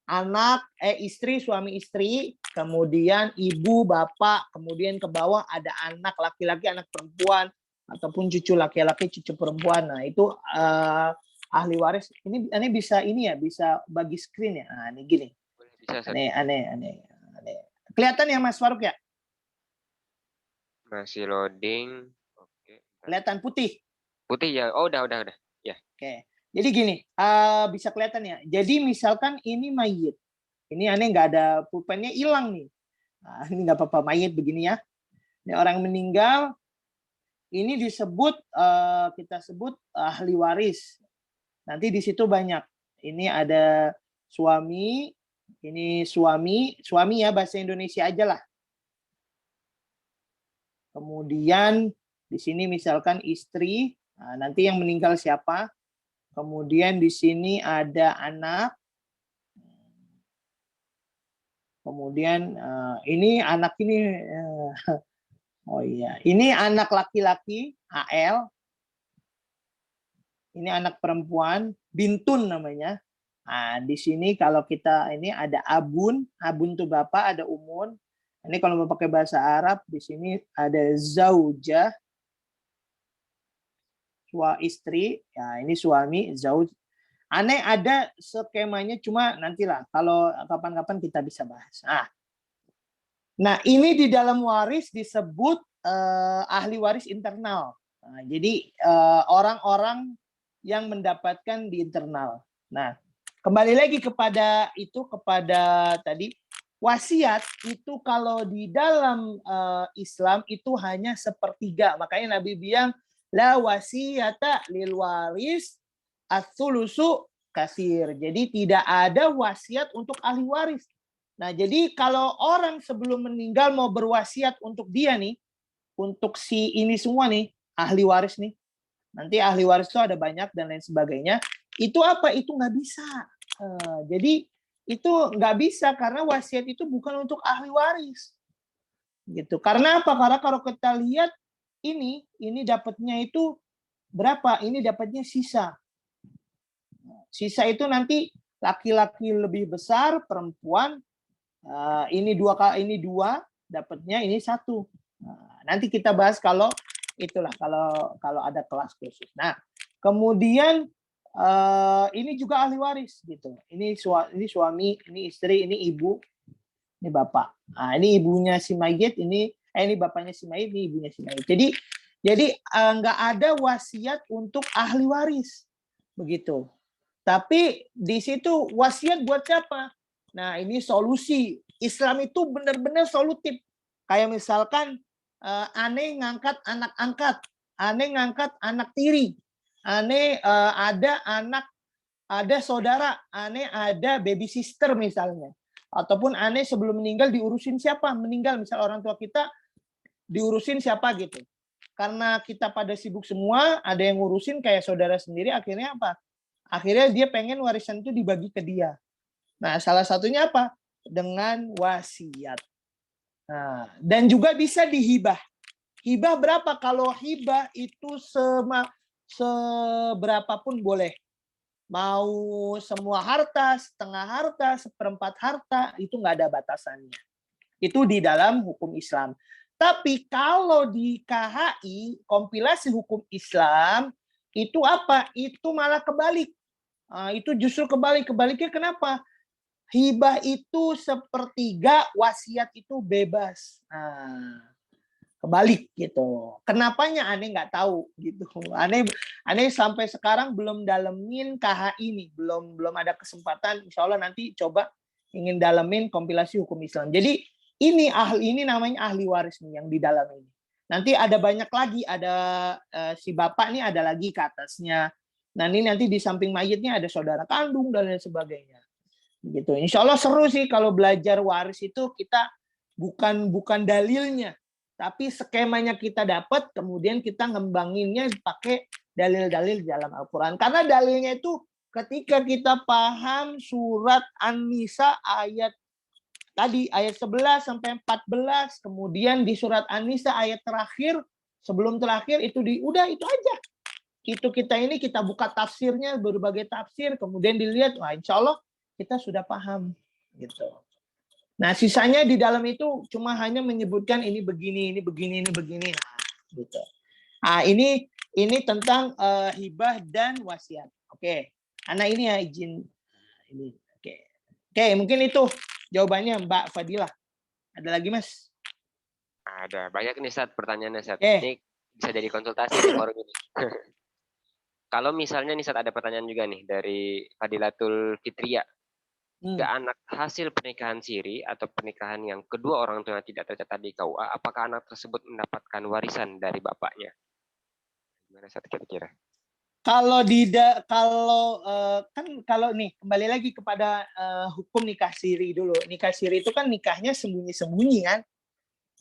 Anak, istri, suami istri, kemudian ibu, bapak, kemudian ke bawah ada anak laki-laki, anak perempuan, ataupun cucu laki-laki, cucu perempuan. Nah, itu ahli waris. Ini bisa bisa bagi screen ya. Nah, ini gini. Bisa, aneh. Kelihatan ya Mas Faruk ya? Masih loading. Oke. Kelihatan putih. Putih ya. Oh, udah. Ya. Oke. Jadi gini, bisa kelihatan ya. Jadi misalkan ini mayit. Ini aneh nggak ada pulpennya, hilang nih. Nah, ini nggak apa-apa, mayit begini ya. Ini orang meninggal. Ini disebut kita sebut ahli waris. Nanti di situ banyak. Ini ada suami, ini suami ya, bahasa Indonesia aja lah. Kemudian di sini misalkan istri, nah, nanti yang meninggal siapa? Kemudian di sini ada anak. Kemudian ini anak ini oh iya, ini anak laki-laki, AL. Ini anak perempuan, bintun namanya. Nah, di sini kalau kita ini ada abun tuh bapak, ada umun. Ini kalau mau pakai bahasa Arab, di sini ada zaujah, istri. Ya, ini suami, zauj. Aneh ada skemanya, cuma nantilah kalau kapan-kapan kita bisa bahas. Nah, ini di dalam waris disebut ahli waris internal. Nah, jadi orang-orang yang mendapatkan di internal. Nah, kembali lagi kepada tadi, wasiat itu kalau di dalam Islam itu hanya sepertiga. Makanya Nabi bilang la wasiyata lil waris as-sulusu kasir. Jadi tidak ada wasiat untuk ahli waris. Nah, jadi kalau orang sebelum meninggal mau berwasiat untuk dia nih, untuk si ini semua nih, ahli waris nih, nanti ahli waris itu ada banyak dan lain sebagainya, itu apa? Itu nggak bisa. Jadi itu nggak bisa karena wasiat itu bukan untuk ahli waris. Gitu. Karena apa? Karena kalau kita lihat ini dapatnya itu berapa? Ini dapatnya sisa. Sisa itu nanti laki-laki lebih besar, perempuan ini dua dapatnya, ini satu. Nah, nanti kita bahas kalau ada kelas khusus. Nah, kemudian ini juga ahli waris gitu. Ini suami, ini istri, ini ibu, ini bapak. Nah, ini ibunya si mayit, ini bapaknya si mayit, ini ibunya si mayit. Jadi nggak ada wasiat untuk ahli waris begitu. Tapi di situ wasiat buat siapa? Nah, ini solusi. Islam itu benar-benar solutif. Kayak misalkan aneh ngangkat anak angkat, aneh ngangkat anak tiri, aneh ada saudara, aneh ada baby sister misalnya. Ataupun aneh sebelum meninggal diurusin siapa? Meninggal misal orang tua kita diurusin siapa gitu. Karena kita pada sibuk semua, ada yang ngurusin kayak saudara sendiri, akhirnya apa? Akhirnya dia pengen warisan itu dibagi ke dia. Nah, salah satunya apa? Dengan wasiat. Nah, dan juga bisa dihibah. Hibah berapa? Kalau hibah itu seberapapun boleh. Mau semua harta, setengah harta, seperempat harta, itu nggak ada batasannya. Itu di dalam hukum Islam. Tapi kalau di KHI, kompilasi hukum Islam, itu apa? Itu malah kebalik. Itu justru kebalik. Kebaliknya kenapa? Hibah itu sepertiga, wasiat itu bebas. Kebalik gitu. Kenapanya aneh nggak tahu gitu. Aneh sampai sekarang belum dalemin KHI ini, belum ada kesempatan. Insya Allah nanti coba ingin dalemin kompilasi hukum Islam. Jadi ini namanya ahli waris nih yang di dalam ini. Nanti ada banyak lagi, ada si bapak nih ada lagi ke atasnya. Nah ini nanti di samping mayitnya ada saudara kandung dan lain sebagainya. Gitu. Insya Allah seru sih kalau belajar waris itu kita bukan dalilnya, tapi skemanya kita dapat, kemudian kita ngembanginnya pakai dalil-dalil dalam Al-Quran. Karena dalilnya itu ketika kita paham surat An-Nisa ayat tadi, ayat 11 sampai 14, kemudian di surat An-Nisa ayat terakhir, sebelum terakhir itu udah itu aja. Itu kita buka tafsirnya, berbagai tafsir, kemudian dilihat, wah insya Allah kita sudah paham. Gitu. Nah, sisanya di dalam itu cuma hanya menyebutkan ini begini, ini begini, ini begini. Nah, gitu. Ini tentang hibah dan wasiat. Oke. Anak ini ya izin ini. Oke, mungkin itu jawabannya Mbak Fadilah. Ada lagi, Mas? Ada banyak nih Sat pertanyaannya Sat. Oke. Ini bisa jadi konsultasi di forum ini. Kalau misalnya nih Sat ada pertanyaan juga nih dari Fadilatul Fitria. Jika anak hasil pernikahan siri atau pernikahan yang kedua orang tua tidak tercatat di KUA, apakah anak tersebut mendapatkan warisan dari bapaknya? Gimana Sat kira-kira? Kalau kalau nih kembali lagi kepada hukum nikah siri dulu. Nikah siri itu kan nikahnya sembunyi-sembunyi kan,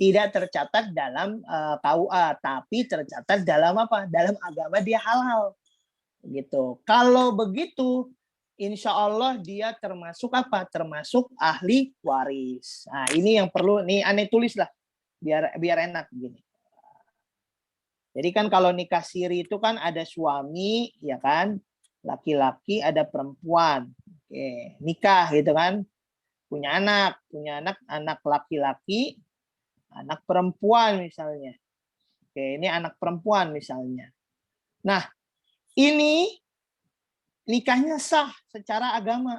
tidak tercatat dalam KUA, tapi tercatat dalam apa? Dalam agama dia halal, gitu. Kalau begitu, insya Allah dia termasuk apa? Termasuk ahli waris. Nah ini yang perlu nih aneh tulis lah, biar enak begini. Jadi kan kalau nikah siri itu kan ada suami, ya kan, laki-laki, ada perempuan. Oke, nikah gitu kan, punya anak laki-laki, anak perempuan misalnya. Oke, ini anak perempuan misalnya. Nah, ini nikahnya sah secara agama.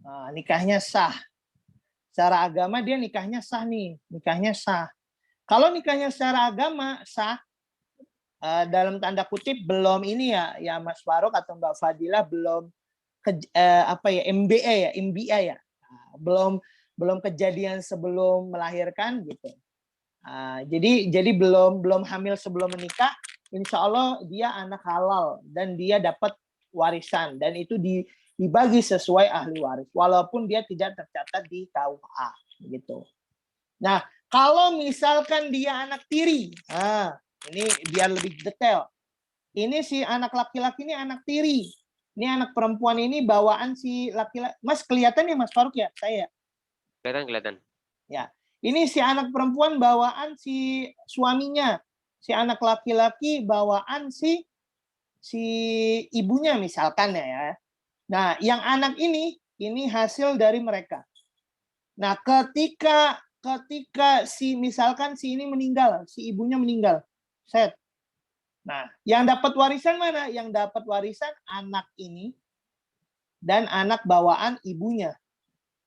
Nah, nikahnya sah. Secara agama dia nikahnya sah nih, nikahnya sah. Kalau nikahnya secara agama sah, dalam tanda kutip belum ini ya Mas Faruk atau Mbak Fadilah belum MBA ya, belum kejadian sebelum melahirkan gitu. Jadi belum hamil sebelum menikah, insya Allah dia anak halal dan dia dapat warisan dan itu dibagi sesuai ahli waris walaupun dia tidak tercatat di KUA gitu. Nah, kalau misalkan dia anak tiri, ini biar lebih detail. Ini si anak laki-laki ini anak tiri. Ini anak perempuan ini bawaan si laki-laki. Mas kelihatan ya Mas Faruk ya? Saya. Kelihatan. Ya. Ini si anak perempuan bawaan si suaminya. Si anak laki-laki bawaan si ibunya misalkan ya. Nah, yang anak ini hasil dari mereka. Nah, ketika misalkan si ini meninggal, si ibunya meninggal. Set. Nah, yang dapat warisan mana? Yang dapat warisan anak ini dan anak bawaan ibunya.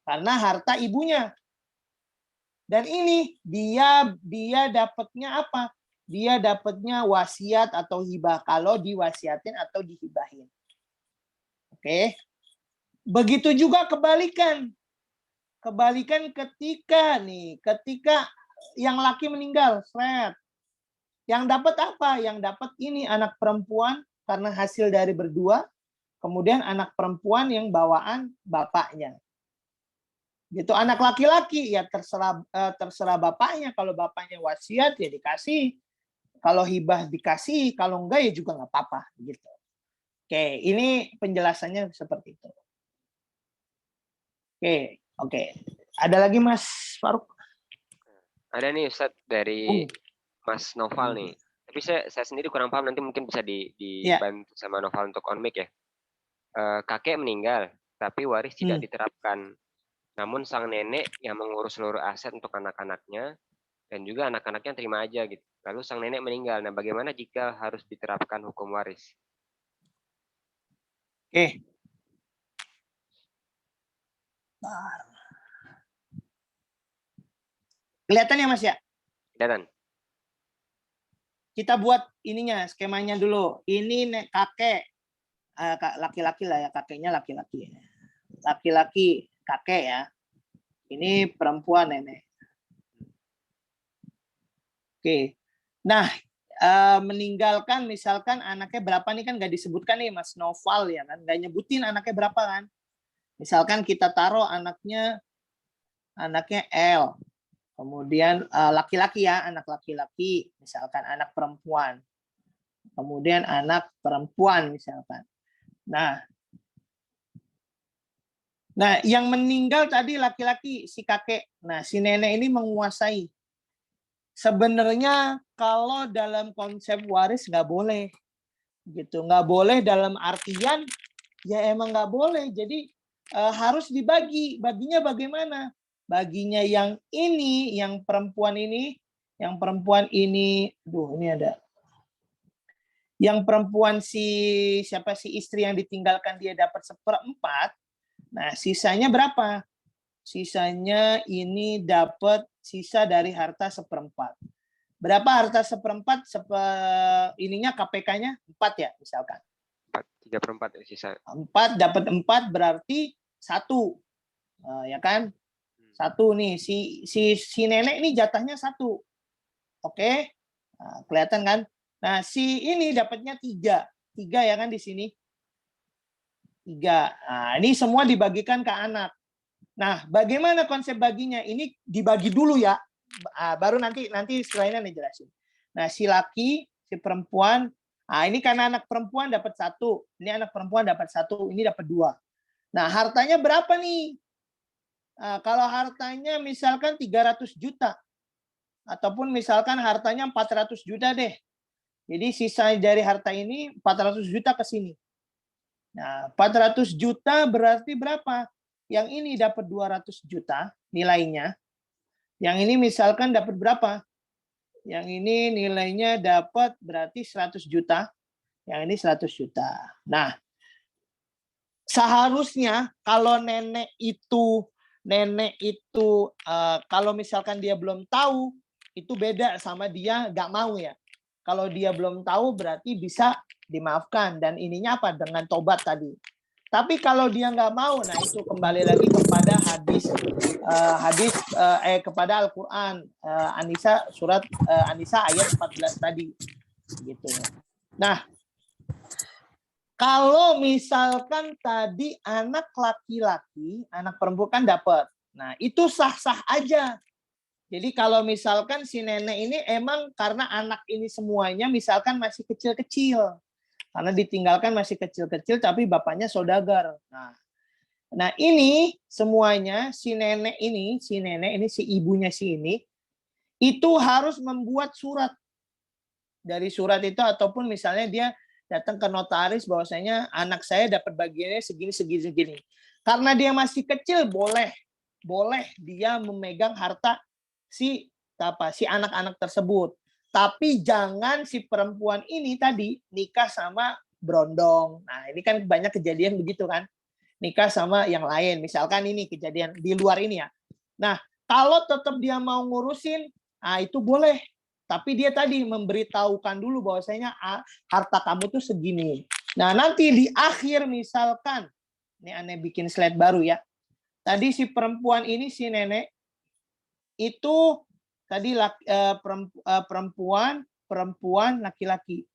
Karena harta ibunya. Dan ini dia dapatnya apa? Dia dapatnya wasiat atau hibah kalau diwasiatin atau dihibahin. Oke. Begitu juga kebalikan. Kebalikan ketika yang laki meninggal, yang dapat apa? Yang dapat ini anak perempuan karena hasil dari berdua, kemudian anak perempuan yang bawaan bapaknya. Gitu. Anak laki-laki ya terserah bapaknya. Kalau bapaknya wasiat ya dikasih, kalau hibah dikasih, kalau enggak ya juga nggak apa-apa. Gitu. Oke, ini penjelasannya seperti itu. Oke. Ada lagi Mas Faruk? Ada nih Ustadz dari Mas Noval nih. Tapi saya sendiri kurang paham, nanti mungkin bisa dibantu sama Noval untuk on mic ya. Kakek meninggal, tapi waris tidak diterapkan. Namun sang nenek yang mengurus seluruh aset untuk anak-anaknya dan juga anak-anaknya terima aja gitu. Lalu sang nenek meninggal. Nah, bagaimana jika harus diterapkan hukum waris? Oke. Kelihatan ya Mas ya? Kelihatan. Kita buat ininya, skemanya dulu. Ini kakek, laki-laki lah ya, kakeknya laki-laki. Laki-laki kakek ya. Ini perempuan nenek. Oke. Nah, meninggalkan misalkan anaknya berapa nih, kan nggak disebutkan nih Mas Noval ya kan, nggak nyebutin anaknya berapa kan. Misalkan kita taruh anaknya L. Kemudian laki-laki ya, anak laki-laki, misalkan anak perempuan. Kemudian anak perempuan misalkan. Nah, yang meninggal tadi laki-laki, si kakek. Nah, si nenek ini menguasai. Sebenarnya kalau dalam konsep waris nggak boleh. Gitu, nggak boleh dalam artian ya emang nggak boleh. Jadi harus dibagi. Baginya bagaimana? Baginya yang ini, yang perempuan ini, ini ada. Yang perempuan si istri yang ditinggalkan dia dapat 1/4. Nah, sisanya berapa? Sisanya ini dapat sisa dari harta 1/4. Berapa harta 1/4? Ininya KPK-nya 4 ya, misalkan. 3/4 ya sisa. 4 dapat 4 berarti 1. Ya kan? 1 nih, si nenek ini jatahnya 1. Oke? Nah, kelihatan kan? Nah, si ini dapatnya 3. 3 ya kan di sini? 3. Nah, ini semua dibagikan ke anak. Nah, bagaimana konsep baginya? Ini dibagi dulu ya. Baru nanti setelahnya dijelasin. Nah, si laki, si perempuan, ini karena anak perempuan dapat 1. Ini anak perempuan dapat 1, ini dapat 2. Nah, hartanya berapa nih? Kalau hartanya misalkan 300 juta. Ataupun misalkan hartanya 400 juta deh. Jadi sisa dari harta ini 400 juta ke sini. Nah, 400 juta berarti berapa? Yang ini dapat 200 juta nilainya. Yang ini misalkan dapat berapa? Yang ini nilainya dapat berarti 100 juta. Yang ini 100 juta. Nah, seharusnya kalau nenek itu kalau misalkan dia belum tahu, itu beda sama dia nggak mau ya. Kalau dia belum tahu berarti bisa dimaafkan, dan ininya apa? Dengan tobat tadi. Tapi kalau dia nggak mau, nah itu kembali lagi kepada kepada Al-Quran, An-Nisa surat An-Nisa ayat 14 tadi, gitu. Nah, kalau misalkan tadi anak laki-laki, anak perempuan kan dapat. Nah, itu sah-sah aja. Jadi kalau misalkan si nenek ini emang karena anak ini semuanya misalkan masih kecil-kecil. Karena ditinggalkan masih kecil-kecil tapi bapaknya saudagar. Nah, ini semuanya si ibunya ini itu harus membuat surat. Dari surat itu ataupun misalnya dia datang ke notaris bahwasanya anak saya dapat bagiannya segini. Karena dia masih kecil boleh dia memegang harta si anak-anak tersebut. Tapi jangan si perempuan ini tadi nikah sama berondong. Nah, ini kan banyak kejadian begitu kan. Nikah sama yang lain. Misalkan ini kejadian di luar ini ya. Nah, kalau tetap dia mau ngurusin, itu boleh. Tapi dia tadi memberitahukan dulu bahwasanya harta kamu tuh segini. Nah, nanti di akhir misalkan Ini aneh bikin slide baru ya. Tadi si perempuan ini, si nenek, itu tadi perempuan, laki-laki.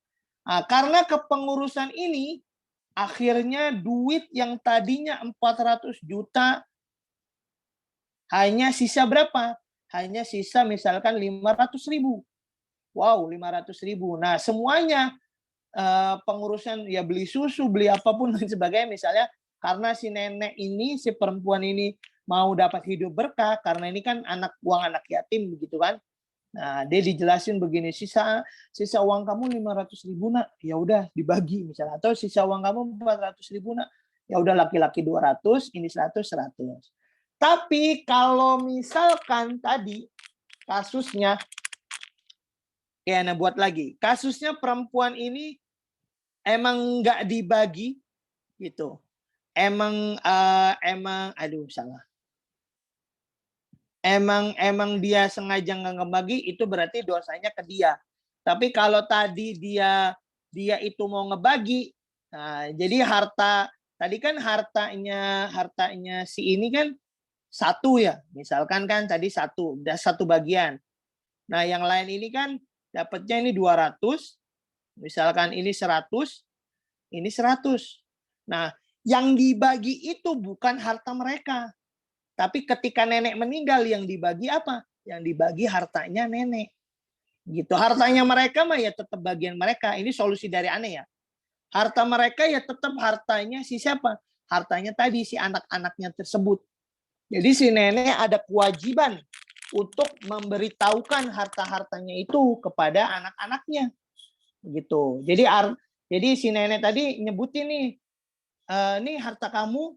Nah, karena kepengurusan ini, akhirnya duit yang tadinya 400 juta, hanya sisa berapa? Hanya sisa misalkan 500.000. Wow, 500.000. Nah, semuanya pengurusan ya beli susu, beli apapun dan sebagainya misalnya, karena si nenek ini, si perempuan ini mau dapat hidup berkah, karena ini kan uang anak yatim begitu kan. Nah, dia dijelasin begini, sisa uang kamu 500.000 nak, ya udah dibagi misalnya, atau sisa uang kamu 400.000 nak, ya udah laki-laki 200, ini 100. Tapi kalau misalkan tadi kasusnya, ya nah buat lagi, kasusnya perempuan ini emang nggak dibagi gitu. Emang aduh salah. Emang dia sengaja nggak ngebagi, itu berarti dosanya ke dia. Tapi kalau tadi dia itu mau ngebagi, nah jadi tadi kan hartanya si ini kan satu ya, misalkan kan tadi udah satu bagian. Nah yang lain ini kan dapatnya ini 200, misalkan ini 100, ini 100. Nah, yang dibagi itu bukan harta mereka. Tapi ketika nenek meninggal, yang dibagi apa? Yang dibagi hartanya nenek. Gitu. Hartanya mereka mah ya tetap bagian mereka. Ini solusi dari aneh ya. Harta mereka ya tetap hartanya si siapa? Hartanya tadi si anak-anaknya tersebut. Jadi si nenek ada kewajiban untuk memberitahukan harta-hartanya itu kepada anak-anaknya. Gitu. Jadi si nenek tadi nyebutin nih, ini harta kamu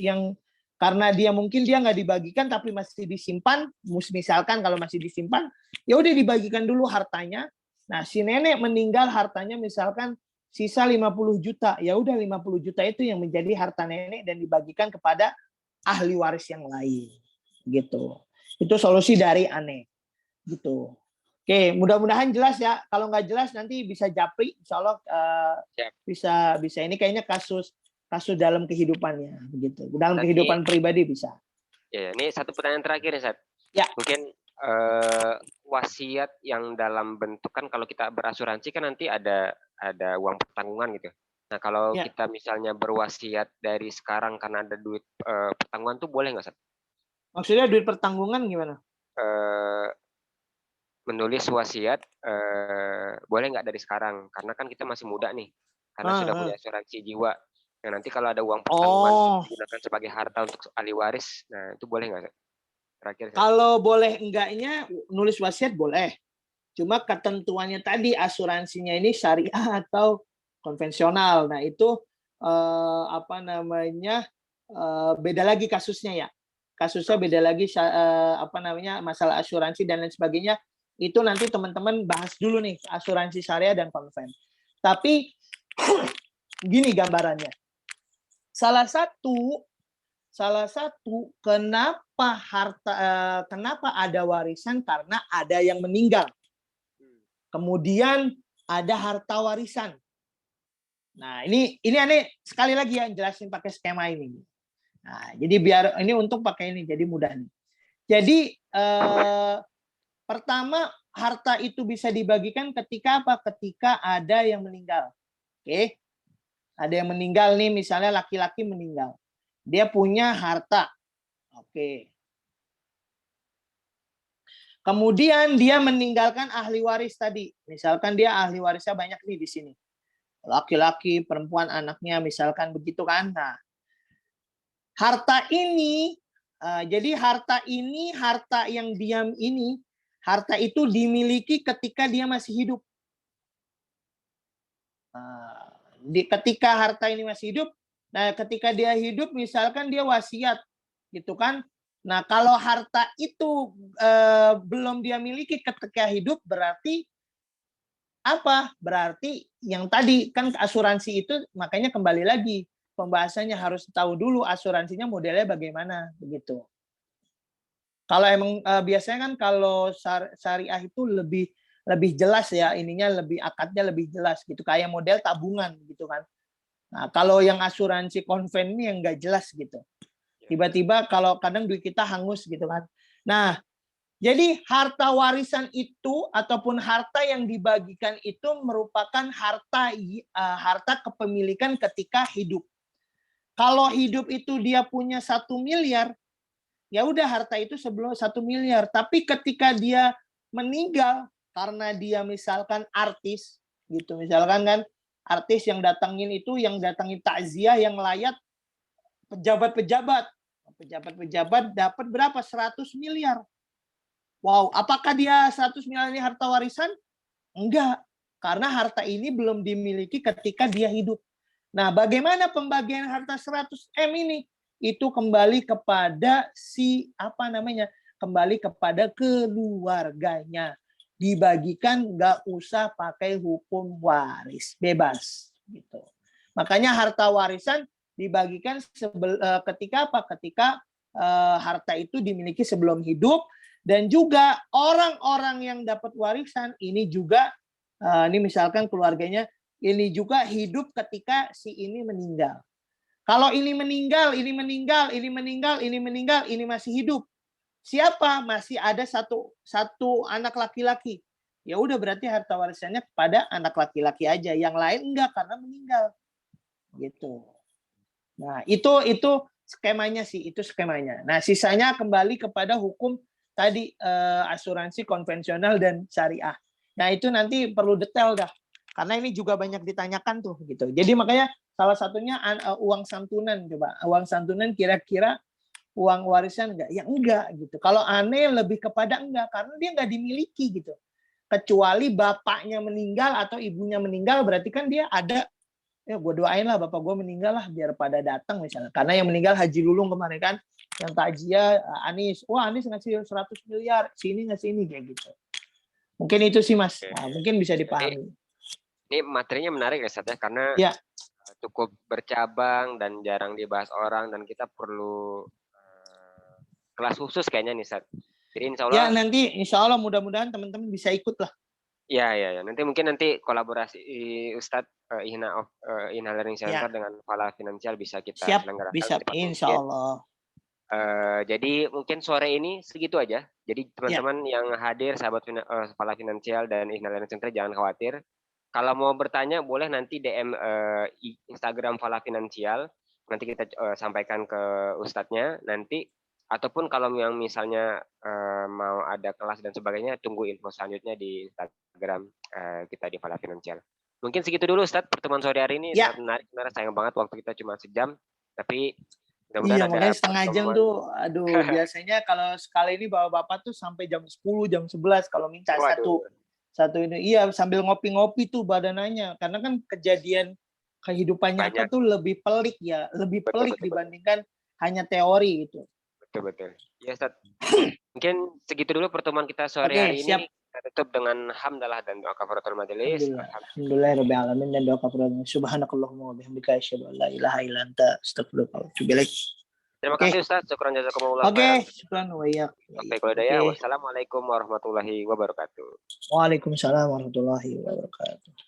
yang karena mungkin dia nggak dibagikan tapi masih disimpan, misalkan kalau masih disimpan, ya udah dibagikan dulu hartanya. Nah, si nenek meninggal hartanya misalkan sisa 50 juta, ya udah 50 juta itu yang menjadi harta nenek dan dibagikan kepada ahli waris yang lain. Gitu. Itu solusi dari aneh. Gitu. Oke, mudah-mudahan jelas ya. Kalau nggak jelas nanti bisa japri, insya Allah bisa ini kayaknya kasus dalam kehidupannya begitu. Dalam kehidupan pribadi bisa. Ya, ini satu pertanyaan terakhir ya, Sat. Ya. Mungkin wasiat yang dalam bentuk kan kalau kita berasuransi kan nanti ada uang pertanggungan gitu. Nah, kalau kita misalnya berwasiat dari sekarang karena ada duit pertanggungan tuh boleh nggak, Sat? Maksudnya duit pertanggungan gimana? Menulis wasiat boleh nggak dari sekarang? Karena kan kita masih muda nih, karena sudah punya asuransi jiwa. Nah, nanti kalau ada uang pertanggungan digunakan sebagai harta untuk ahli waris, nah itu boleh nggak? Terakhir. Kalau boleh enggaknya nulis wasiat boleh. Cuma ketentuannya tadi asuransinya ini syariah atau konvensional. Nah itu beda lagi kasusnya ya. Kasusnya beda lagi masalah asuransi dan lain sebagainya. Itu nanti teman-teman bahas dulu nih asuransi syariah dan konven. Tapi gini gambarannya. Salah satu kenapa ada warisan karena ada yang meninggal. Kemudian ada harta warisan. Nah, ini aneh sekali lagi ya jelasin pakai skema ini. Nah, jadi biar ini untung pakai ini jadi mudah nih. Jadi pertama harta itu bisa dibagikan ketika apa? Ketika ada yang meninggal. Oke. Ada yang meninggal nih, misalnya laki-laki meninggal. Dia punya harta. Oke. Kemudian dia meninggalkan ahli waris tadi. Misalkan dia ahli warisnya banyak nih di sini. Laki-laki, perempuan, anaknya, misalkan begitu kan. Nah, harta ini, jadi harta yang diam ini, harta itu dimiliki ketika dia masih hidup. Ketika harta ini masih hidup, nah ketika dia hidup, misalkan dia wasiat, gitu kan. Nah, kalau harta itu belum dia miliki ketika hidup, berarti apa? Berarti yang tadi kan asuransi itu makanya kembali lagi pembahasannya harus tahu dulu asuransinya modelnya bagaimana begitu. Kalau emang biasanya kan kalau syariah itu lebih jelas ya ininya, lebih akadnya lebih jelas gitu, kayak model tabungan gitu kan. Nah, kalau yang asuransi konven ini yang nggak jelas gitu. Tiba-tiba kalau kadang duit kita hangus gitu kan. Nah, jadi harta warisan itu ataupun harta yang dibagikan itu merupakan harta kepemilikan ketika hidup. Kalau hidup itu dia punya 1 miliar, ya udah harta itu sebelum 1 miliar. Tapi ketika dia meninggal karena dia misalkan artis gitu, misalkan kan artis yang datangin itu yang datangin takziah yang layak pejabat-pejabat dapat berapa? 100 miliar. Wow, apakah dia 100 miliar ini harta warisan? Enggak, karena harta ini belum dimiliki ketika dia hidup. Nah, bagaimana pembagian harta 100 M ini? Itu kembali kepada kembali kepada keluarganya. Dibagikan, nggak usah pakai hukum waris, bebas gitu. Makanya harta warisan dibagikan ketika apa? Ketika harta itu dimiliki sebelum hidup, dan juga orang-orang yang dapat warisan ini juga ini misalkan keluarganya ini juga hidup ketika si ini meninggal. Kalau ini meninggal, ini meninggal, ini meninggal, ini meninggal, ini masih hidup. Siapa? Masih ada satu anak laki-laki. Ya udah berarti harta warisannya kepada anak laki-laki aja. Yang lain enggak karena meninggal. Gitu. Nah, itu skemanya sih, itu skemanya. Nah, sisanya kembali kepada hukum tadi asuransi konvensional dan syariah. Nah, itu nanti perlu detail dah. Karena ini juga banyak ditanyakan tuh gitu. Jadi makanya salah satunya uang santunan coba. Uang santunan kira-kira uang warisan enggak? Ya enggak gitu. Kalau aneh lebih kepada enggak karena dia enggak dimiliki gitu. Kecuali bapaknya meninggal atau ibunya meninggal berarti kan dia ada ya gue doain lah bapak gue meninggal lah biar pada datang misalnya. Karena yang meninggal Haji Lulung kemarin kan yang takziah Anies. Wah, Anies ngasih 100 miliar, sini ngasih ini kayak gitu. Mungkin itu sih Mas. Nah, mungkin bisa dipahami. Ini materinya menarik ya, Sat, ya, karena ya, cukup bercabang dan jarang dibahas orang dan kita perlu kelas khusus kayaknya nih, Sat. Jadi insya Allah. Ya nanti insya Allah mudah-mudahan teman-teman bisa ikut lah. Ya. Nanti kolaborasi Ustadz Ihna Learning Center dengan Fala Finansial bisa kita selenggarakan. Siap, insya Allah. Jadi mungkin sore ini segitu aja. Jadi teman-teman yang hadir, sahabat Fala Finansial dan Ihna Learning Center jangan khawatir. Kalau mau bertanya boleh nanti DM Instagram Fala Finansial. Nanti kita sampaikan ke Ustadznya nanti. Ataupun kalau yang misalnya mau ada kelas dan sebagainya, tunggu info selanjutnya di Instagram kita di Fala Finansial. Mungkin segitu dulu Ustadz pertemuan sore hari ini. Sangat menarik, sayang banget waktu kita cuma sejam. Tapi iya, makanya setengah jam tuh, aduh biasanya kalau sekali ini bapak-bapak tuh sampai jam 10, jam 11 kalau minta satu ini. Iya, sambil ngopi-ngopi tuh badananya. Karena kan kejadian kehidupan nyata tuh lebih pelik ya, lebih pelik dibandingkan hanya teori gitu. Betul. Ya, Ustaz. Mungkin segitu dulu pertemuan kita sore hari ini. Kita tutup dengan hamdalah dan doa kafaratul majelis. Alhamdulillahirabbil alamin dan doa kafaratul. Subhanakallahumma wa bihamdika asyhadu an la ilaha illa anta astaghfiruka wa atubu ilaik. Terima kasih Ustaz. Syukran jazakumullah. Syukran wa iyyak. Wassalamualaikum warahmatullahi wabarakatuh. Waalaikumsalam warahmatullahi wabarakatuh.